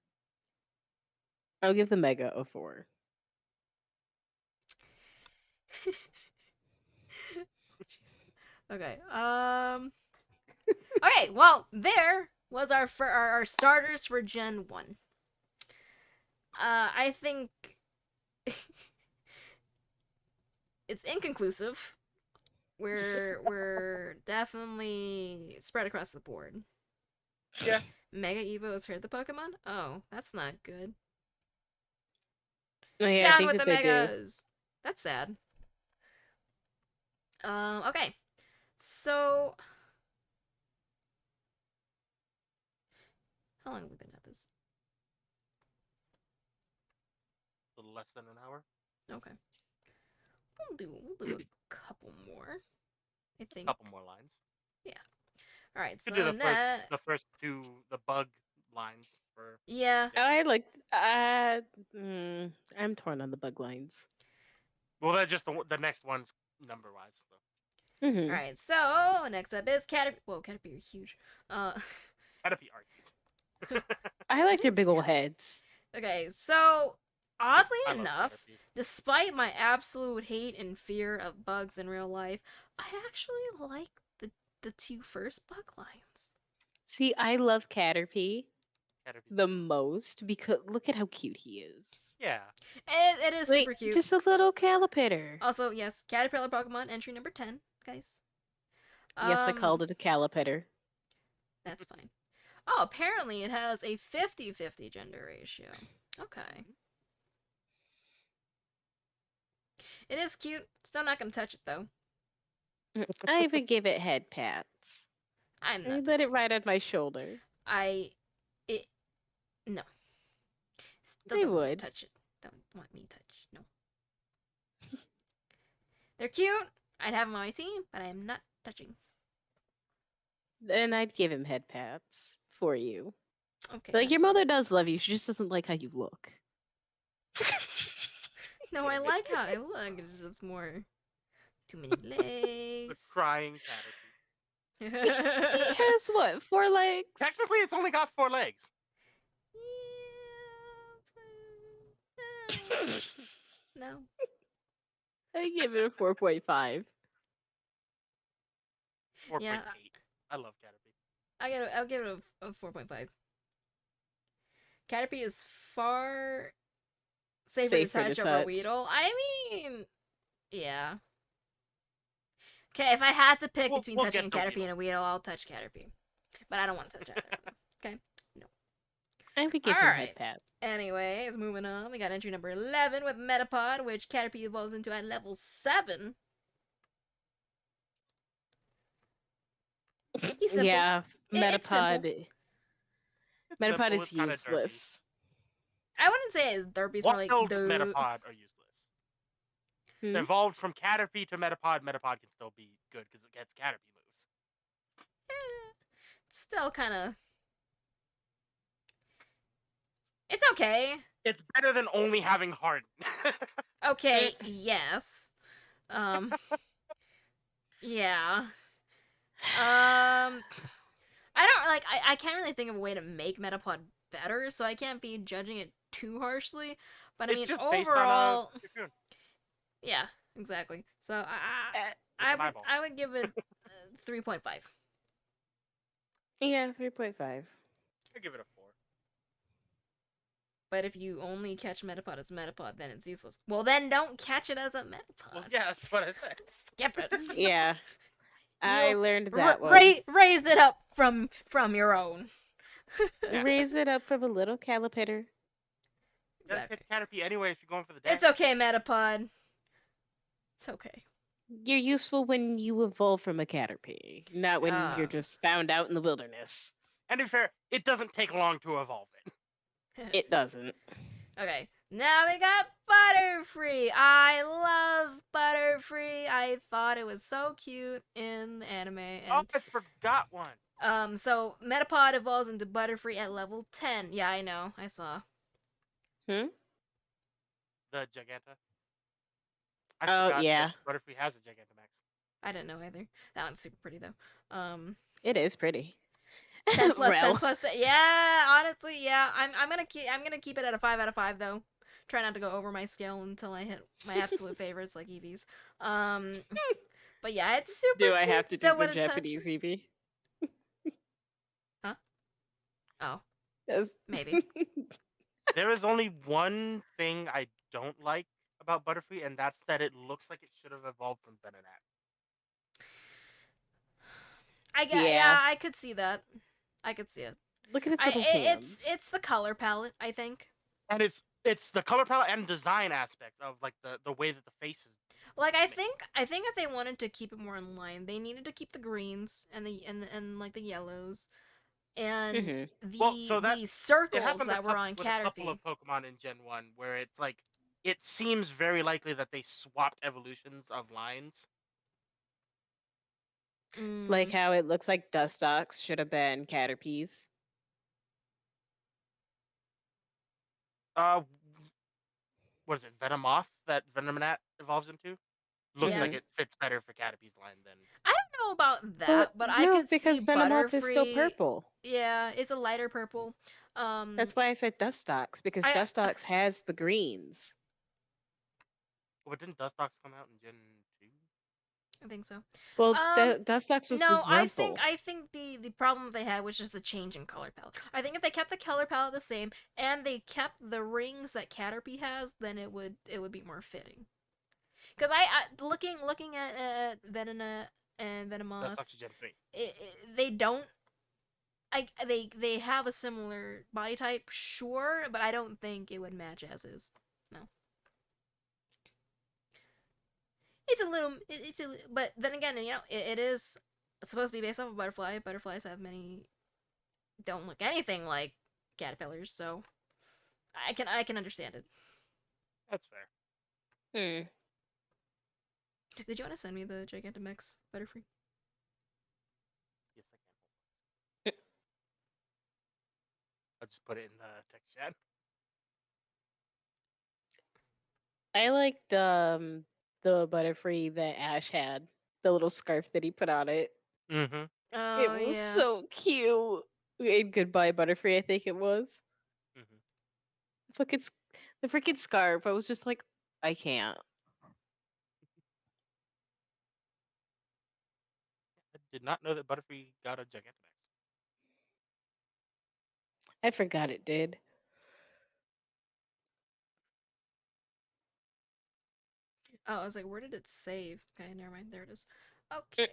I'll give the Mega a 4. Okay. Okay. Well, there was our starters for Gen 1. I think it's inconclusive. We're definitely spread across the board. Yeah. Mega Evo has heard the Pokemon? Oh, that's not good. Oh, yeah, I Down think with the that they Megas! That's sad. Okay. So how long have we been at this? A little less than an hour. Okay. We'll do a couple more. I think. A couple more lines. Yeah. All right. So Could do the first two, the bug lines for. Yeah. do. I like. I'm torn on the bug lines. Well, that's just the next one's number wise. So. Mm-hmm. All right. So next up is Caterpie. Whoa, Caterpie are huge. Caterpie argues. I like their big old heads. Okay. So oddly I love enough, Caterpie. despite my absolute hate and fear of bugs in real life, I actually like the two first bug lines. See, I love Caterpie Caterpie's the most because look at how cute he is. Yeah. It is Like, super cute. just a little Calipator. Also, yes, Caterpillar Pokemon entry number 10, guys. Yes, I called it a Calipator. That's fine. Oh, apparently it has a 50-50 gender ratio. Okay. It is cute. Still not gonna touch it though. I even give it head pats. I'm I not. let it ride on my shoulder. No. Still I don't want to would. touch it. Don't want me to touch. No. They're cute. I'd have them on my team, but I am not touching. Then I'd give him head pats for you. Okay. Like, your that's mother does love you. She just doesn't like how you look. fine. No, I like how I look. It's just more too many The legs. crying Caterpie. He has what? 4 legs? Technically, it's only got 4 legs. No. I give it a 4.5. 4.8. Yeah. I love Caterpie. I'll give it a 4.5. Caterpie is far safer to touch over Weedle. I mean, yeah. Okay, if I had to pick between touching a Caterpie and a Weedle, I'll touch Caterpie. But I don't want to touch either. Okay? No. I would give him a head pat. Anyways, moving on. We got entry number 11 with Metapod, which Caterpie evolves into at level 7. He's simple. Yeah, Metapod. Metapod is kinda useless. I wouldn't say it's derpy. It's more like Wild Metapod are useless. They evolved from Caterpie to Metapod. Metapod can still be good because it gets Caterpie moves. Still kind of. It's okay. It's better than only having Harden. Okay, yes. Yeah. I don't like. I can't really think of a way to make Metapod better, so I can't be judging it too harshly. But I mean, just overall, based on yeah, exactly. So I would give it 3.5. Yeah, 3.5. I give it a 4. But if you only catch Metapod as Metapod, then it's useless. Well, then don't catch it as a Metapod. Well, yeah, that's what I said. Skip it. Yeah. I learned that one. Raise it up from your own. Raise it up from a little Calipitter. You gotta catch Caterpie anyway if you're going for the dash. It's okay, Metapod. It's okay. You're useful when you evolve from a Caterpie, not when you're just found out in the wilderness. And to be fair, it doesn't take long to evolve it. It doesn't. Okay, now we got Butterfree. I love Butterfree. I thought it was so cute in the anime. And, oh, I forgot one. So Metapod evolves into Butterfree at level 10. Yeah, I know. I saw. The Giganta. yeah. Butterfree has a Gigantamax. I didn't know either. That one's super pretty though. It is pretty. 10 plus 10 plus. Yeah, honestly, yeah. I'm gonna keep it at a 5 out of 5 though. Try not to go over my scale until I hit my absolute favorites like Eevee's. But yeah, it's super. Do cute. I have to Still do the Japanese Eevee? Huh? Oh. Yes. Maybe. There is only one thing I don't like about Butterfree, and that's that it looks like it should have evolved from Venonat. Yeah, I could see that. I could see it. Look at its little hands. It's the color palette, I think. And it's the color palette and design aspects of like the way that the face is. Like I think if they wanted to keep it more in line, they needed to keep the greens and like the yellows and the circles that were on Caterpie. A couple of Pokemon in Gen 1 where it's like it seems very likely that they swapped evolutions of lines. Like how it looks like Dustox should have been Caterpies. What is it, Venomoth that Venonat evolves into? Looks like it fits better for Caterpie's line than... I don't know about that, but I could because see Venomoth Butterfree is still purple. Yeah, it's a lighter purple. That's why I said Dustox, because Dustox has the greens. But didn't Dustox come out in Gen 2? I think so. Well, Dustox was no. with I think the problem they had was just the change in color palette. I think if they kept the color palette the same and they kept the rings that Caterpie has, then it would be more fitting. Because I looking at Venonat and Venomoth, Dustox Gen 3. They don't. They have a similar body type, sure, but I don't think it would match as is. No. But then again, it's supposed to be based off a butterfly. Butterflies don't look anything like caterpillars, so I can understand it. That's fair. Did you want to send me the Gigantamax Butterfree? Yes, I can. I'll just put it in the text chat. I liked the Butterfree that Ash had, the little scarf that he put on it. Mm-hmm. Oh, it was so cute. In Goodbye Butterfree, I think it was. Mm-hmm. The freaking scarf. I was just like, I can't. did not know that Butterfree got a Gigantamax. I forgot it did. Oh, I was like, where did it save? Okay, never mind. There it is. Okay.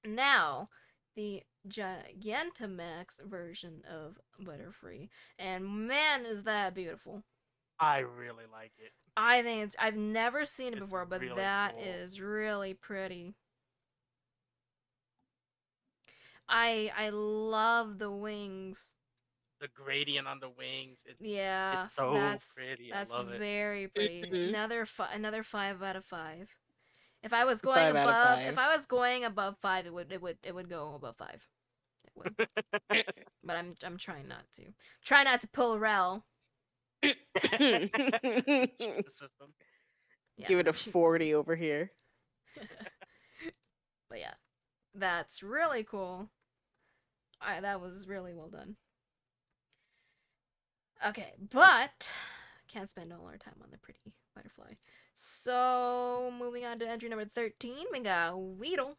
Now, the Gigantamax version of Butterfree. And man, is that beautiful. I really like it. I think it's. I've never seen it It's before, but really that cool. is really pretty. I love the wings. The gradient on the wings. Yeah, It's so pretty. I love it. very pretty. Mhm. Another 5 out of 5. If I was going 5 out of above, 5. if I was going above 5, it would go above 5. It would. But I'm trying not to. Try not to pull a rel. Cheat the system. Yeah, Give it a cheat the 40 system. over here. But yeah, that's really cool. That was really well done. Okay, but can't spend all our time on the pretty butterfly. So moving on to entry number 13, we got Weedle,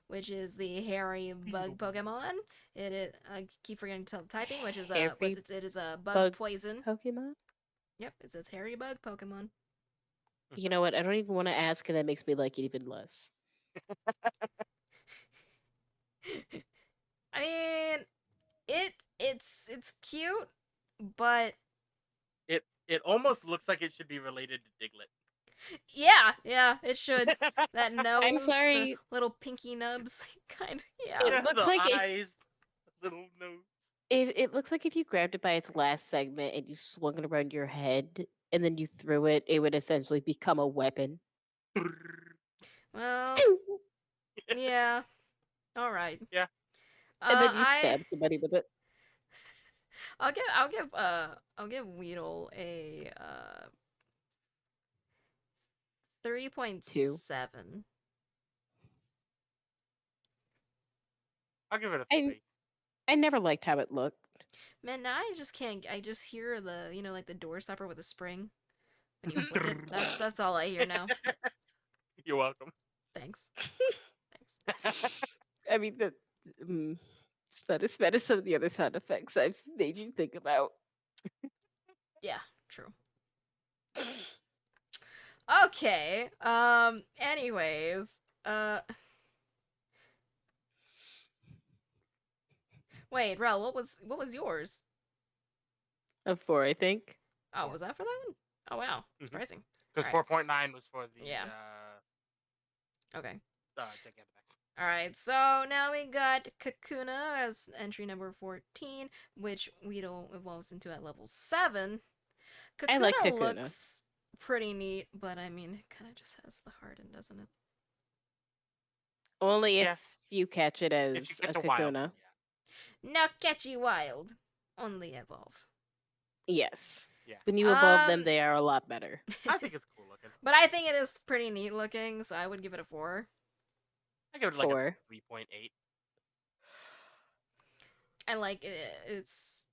which is the hairy bug Pokemon. It is. I keep forgetting to tell the typing, which is Hairy it is a bug bug poison. Pokemon? Yep, it says hairy bug Pokemon. You know what? I don't even want to ask, and that makes me like it even less. I mean, it's cute, but it almost looks like it should be related to Diglett. yeah, it should. That nose, I'm sorry. the little pinky nubs, kind of. Yeah, It looks the like eyes, little nose. it looks like if you grabbed it by its last segment and you swung it around your head and then you threw it, it would essentially become a weapon. well, yeah. All right. Yeah. And then you stab somebody with it. I'll give Weedle a 3.7. I'll give it a I 3. I never liked how it looked. Man, now I just can't. I just hear the like the door stopper with a spring when you flick it. That's all I hear now. You're welcome. Thanks. I mean, it's not as bad as some of the other sound effects I've made you think about. Yeah, true. Okay. Anyways. Wait, Rel, what was yours? A 4, I think. Oh, 4. was that for that one? Oh wow, surprising. Because Alright. 4.9 was for the Okay. Gigantamax. Alright, so now we got Kakuna as entry number 14, which Weedle evolves into at level 7. Kakuna, I like Kakuna. looks pretty neat, but I mean, it kind of just has the harden, doesn't it? Only Yeah. if you catch it as If you a get the wild Kakuna. one, Now catch you wild. Only evolve. Yes. Yeah. When you evolve them, they are a lot better. I think it's cool looking. But I think it is pretty neat looking, so I would give it a 4. I give it like 4. a 3.8. I like it. Its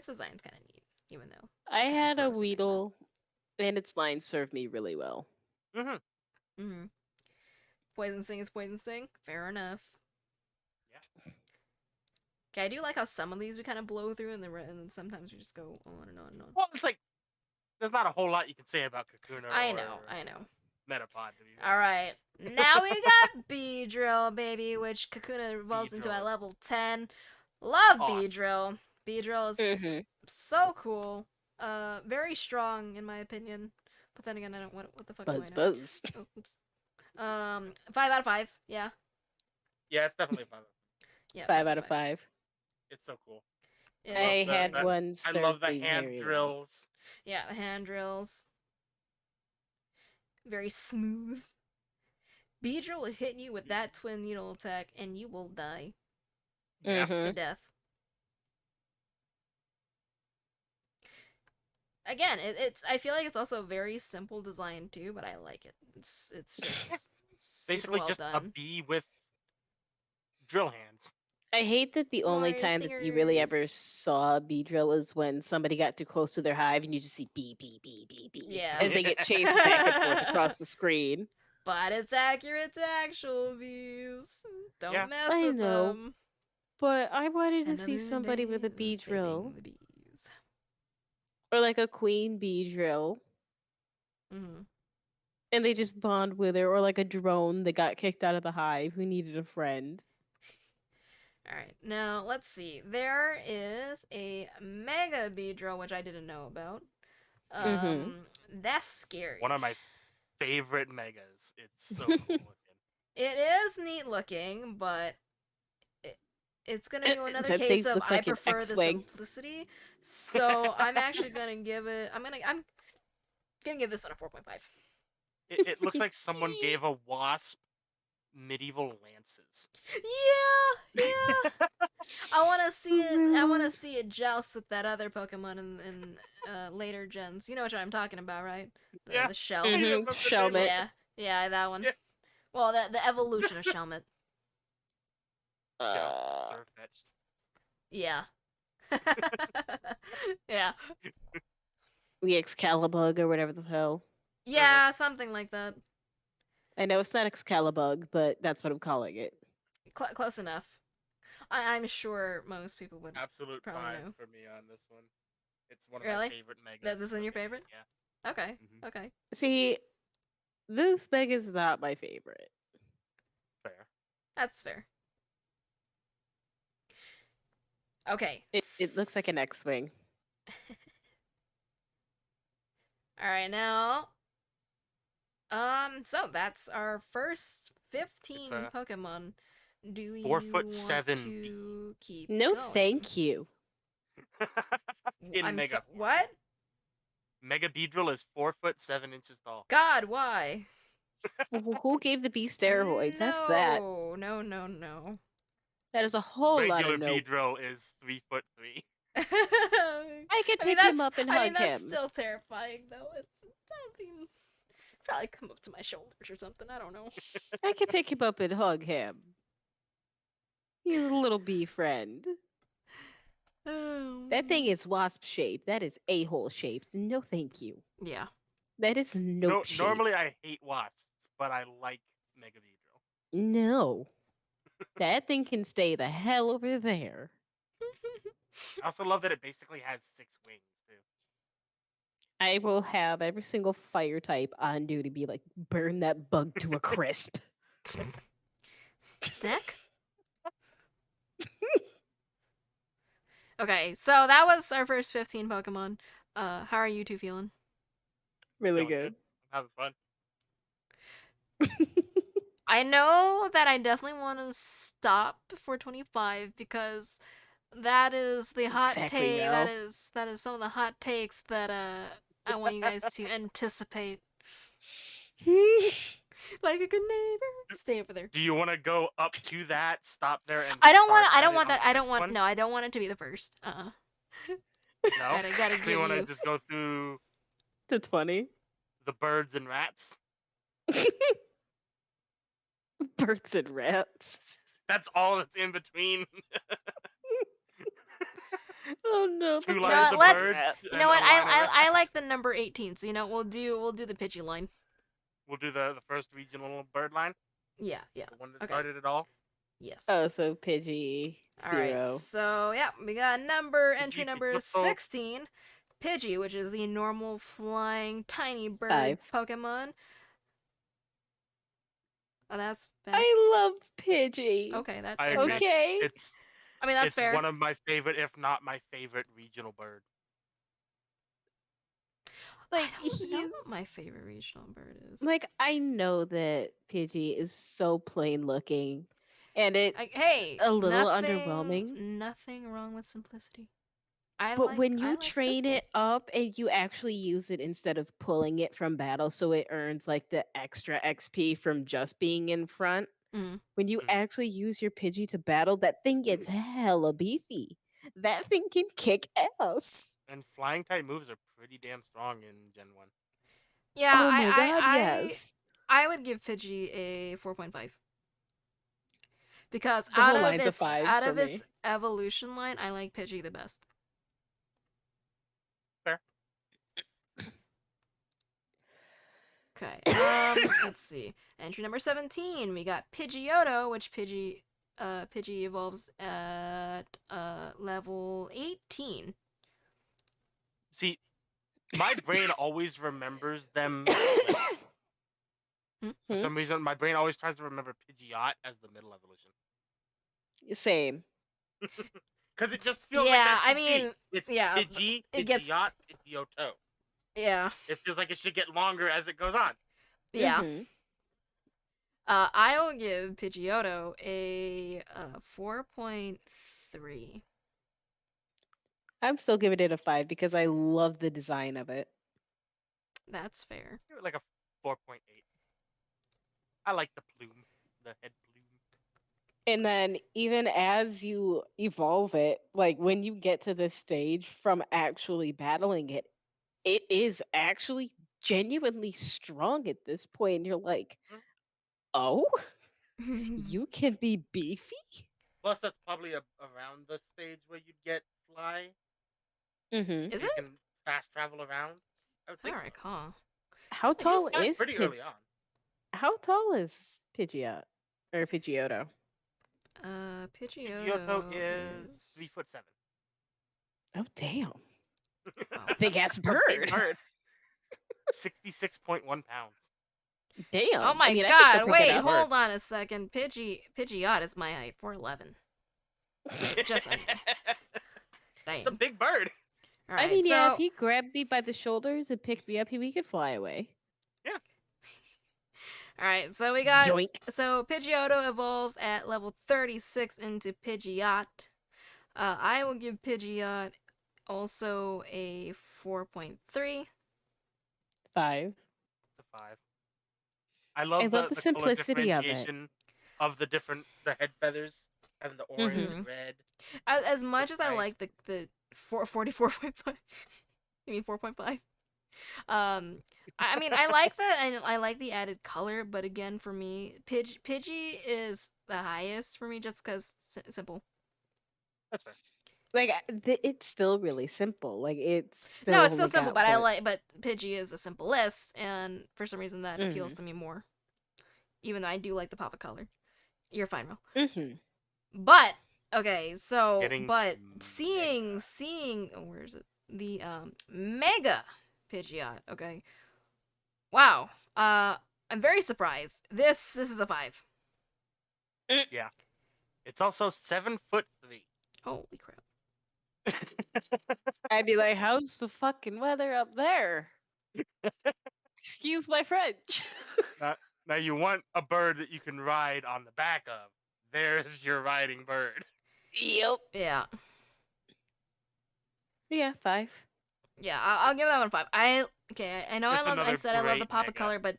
design's kind of neat, even though I had a gross looking, but- Weedle, and its line served me really well. Mhm. Poison Sting is Poison Sting. Fair enough. Yeah. Okay, I do like how some of these we kind of blow through, and then sometimes we just go on and on and on. Well, it's like there's not a whole lot you can say about Kakuna. I know. Metapod. To be All right, now we got Beedrill, baby, which Kakuna evolves into at Beedrill is level 10. Love awesome. Beedrill. Beedrill is so cool. Very strong in my opinion. But then again, I don't what the fuck Buzz do I know? buzz. Oh, oops. 5 out of 5. Yeah. Yeah, it's definitely 5. Yeah. 5 out of 5. It's so cool. It I is had very one neat. I love serve the me hand very well. drills. Yeah, the hand drills. Very smooth. Beedrill will hit you with that twin needle attack, and you will die Yeah. to death. Again, it's. I feel like it's also a very simple design too, but I like it. It's just Basically well just done. a bee with drill hands. I hate that the only More time that you really ever stingers. saw a Beedrill is when somebody got too close to their hive and you just see bee, bee, bee, bee, bee. Yeah. As they get chased back and forth across the screen. But it's accurate to actual bees. Don't mess I with know. them. But I wanted to Another see somebody with a day bee drill. saving the bees. Or like a queen bee drill. Mm-hmm. And they just bond with her. Or like a drone that got kicked out of the hive who needed a friend. Alright, now let's see. There is a Mega Beedrill, which I didn't know about. That's scary. One of my favorite megas. It's so cool looking. It is neat looking, but it's gonna be another That case thing of looks I like an prefer the X-Wing. simplicity. So I'm actually gonna give it. I'm gonna give this one a 4.5. It looks like someone gave a wasp medieval lances. Yeah. I want to see Oh it. my I want to lord. see it joust with that other Pokemon in later gens. You know what I'm talking about, right? Yeah. The shell. I don't remember the name of Shelmet. it. Yeah, that one. Yeah. Well, the evolution of Shelmet. Surfetched. Yeah. Yeah. The Excalibur or whatever the hell. Yeah, something like that. I know it's not Excalibur, but that's what I'm calling it. Close enough. I'm sure most people would Absolute probably 5 know. for me on this one. It's one of Really? my favorite megas. This one your looking. favorite? Yeah. Okay. Mhm. Okay. See, this bag is not my favorite. Fair. That's fair. Okay. It looks like an X-Wing. Alright, now. So that's our first 15 Pokemon. Do you 4'7" want to keep No, going? thank you. In I'm mega. so what? Mega Beedrill is 4'7" tall. God, why? Who gave the bee steroids? That's that. No. That is a whole lot Regular of nope. Beedrill is 3'3". I could pick him up and hug that's him. still terrifying, though. Probably come up to my shoulders or something. I don't know. I could pick him up and hug him. He's a little bee friend. That thing is wasp shaped. That is a-hole shaped. No, thank you. Yeah. That is nope shaped. Normally I hate wasps, but I like Mega Beedrill. No. That thing can stay the hell over there. I also love that it basically has 6 wings too. I will have every single fire type on duty be like, burn that bug to a crisp. Snack? Okay, so that was our first 15 Pokemon. How are you two feeling? Really Feeling good. I'm having fun. I know that I definitely want to stop for 25 because that is the hot take. Mel. That is some of the hot takes that I want you guys to anticipate. Like a good neighbor. Stay over there. Do you want to go up to that, stop there, and I don't want it to be the first. No. Gotta Do you want to give just go through to 20? the birds and rats? Birds and rats. That's all that's in between. Oh no! Two lines of birds. You know what? I like the number 18. So we'll do the Pidgey line. We'll do the first regional bird line. Yeah. The one that started it all. Yes. Oh, so Pidgey. All right. So yeah, we got entry number 16, Pidgey, which is the normal flying tiny bird Pokemon. Oh, that's I love Pidgey. Okay, I agree. Okay. I mean, that's fair. It's one of my favorite, if not my favorite, regional bird. Like, I don't know what my favorite regional bird is. Like, I know that Pidgey is so plain looking, and it's a little underwhelming. Nothing wrong with simplicity. But when you train it up and you actually use it instead of pulling it from battle, so it earns like the extra XP from just being in front. When you actually use your Pidgey to battle, that thing gets hella beefy. That thing can kick ass. And flying type moves are pretty damn strong in Gen 1. Yeah, oh my god, yes. I would give Pidgey a 4.5. Because the out whole of its out of its evolution line, I like Pidgey the best. Fair. Okay. Let's see. Entry number 17. We got Pidgeotto, which Pidgey evolves at level 18. See, my brain always remembers them. Like, for some reason, my brain always tries to remember Pidgeot as the middle evolution. Same. Because it just feels like that should be. It's Pidgey, it Pidgeot, gets Pidgeotto. yeah. It feels like it should get longer as it goes on. Yeah. Mhm. I'll give Pidgeotto a 4.3. I'm still giving it a 5 because I love the design of it. That's fair. Give it like a 4.8. I like the plume, the head plume. And then even as you evolve it, like when you get to this stage from actually battling it, it is actually genuinely strong at this point. And you're like, oh, you can be beefy? Plus, that's probably around the stage where you'd get fly. Mm-hmm. Is You it? can fast travel around. I would think All right, so. huh? How You tall fly is pretty early on. How tall is Pidgeot or Pidgeotto? Pidgeotto is 3'7". Oh damn! Wow. Big ass It's a big bird. bird. 66.1 pounds. Damn. Oh my I mean, I can still god! pick it Wait, up. hold on a second. Pidgeot is my height, 4'11. Just under. Dang. It's a big bird. All right, I mean, yeah, so if he grabbed me by the shoulders and picked me up, we could fly away. Yeah. all right, so we got Yoink. so Pidgeotto evolves at level 36 into Pidgeot. I will give Pidgeot also a 4.3. 5. It's a 5. I love the the color simplicity of it. differentiation of the head feathers, having the orange and red. As much as I nice. like the 44.5, I mean 4.5. I mean I like that, and I like the added color, but again for me, Pidgey is the highest for me just because simple. That's fair. Like, it's still really simple. Like, it's still No, it's still simple, got but but Pidgey is the simplest, and for some reason that appeals to me more. Even though I do like the pop of color. You're fine, Ro. Mm-hmm. But okay, so Getting but to seeing where is it? The Mega Pidgeot. Okay. Wow. I'm very surprised. This is a 5. Yeah. It's also 7'3". Holy crap. I'd be like, how's the fucking weather up there? Excuse my French. Now you want a bird that you can ride on the back of. There's your riding bird. Yep. Yeah. Yeah, 5. Yeah, I'll give that one a 5. I know It's I said I love the great pop of Mega. color, but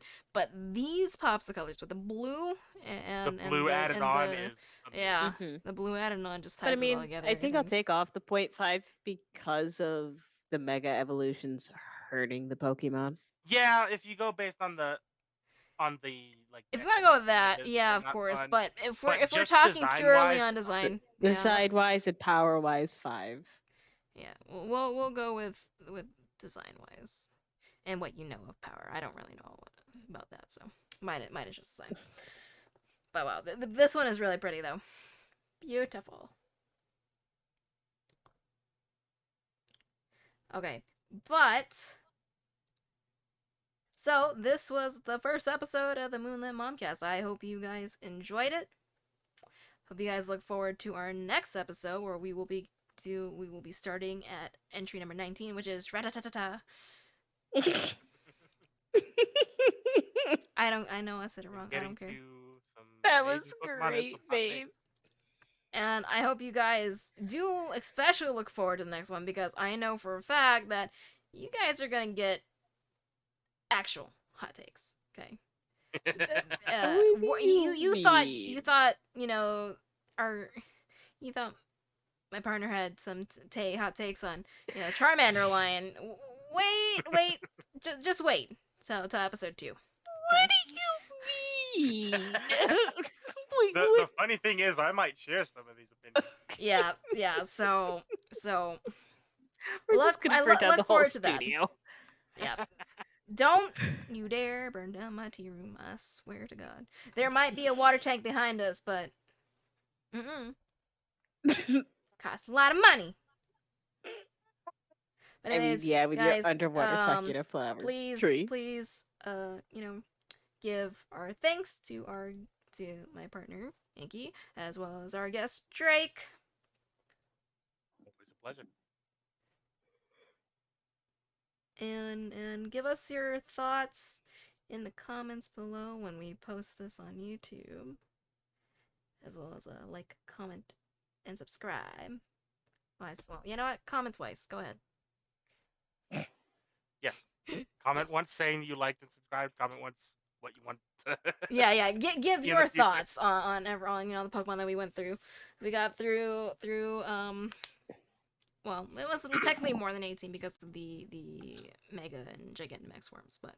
these pops of colors with the blue and The blue added on is amazing. yeah, the blue added on just But I ties it all mean, together. I think I'll take off the 0.5 because of the Mega Evolutions hurting the Pokemon. Yeah, if you go based on the like. If the you want to go with evolution that, megas, yeah, they're of not course. fun. But if we're just talking purely design-wise, on design, The yeah, side wise and power wise, 5. yeah, we'll go with design wise, and what you know of power. I don't really know about that, so mine is just design. But wow, this one is really pretty though. Beautiful. Okay, but so this was the first episode of the Moonlit Momcast. I hope you guys enjoyed it. Hope you guys look forward to our next episode where we will be starting at entry number 19, which is Ratatatata. I know I said it wrong. I don't care. That was great, babe. And I hope you guys do especially look forward to the next one, because I know for a fact that you guys are gonna get actual hot takes. Okay. You thought you thought my partner had some hot takes on Charmander line. Wait, just wait till episode 2. What do you mean? The funny thing is, I might share some of these opinions. Yeah. So we're just gonna burn down the whole forward to that. studio. Yeah. Don't you dare burn down my tea room, I swear to God. There might be a water tank behind us, but... Costs a lot of money. But anyways, with guys, your underwater succulent flower please, tree. give our thanks to my partner, Inky, as well as our guest, Drake. Always a pleasure. And give us your thoughts in the comments below when we post this on YouTube, as well as like, comment, and subscribe. Well, you know what? Comment twice. Go ahead. Yes. Comment Yes. once saying you liked and subscribed. Comment once what you want to. Yeah. Give In your the future. thoughts on the Pokemon that we went through. We got through well, it was technically more than 18 because of the Mega and Gigantamax forms, but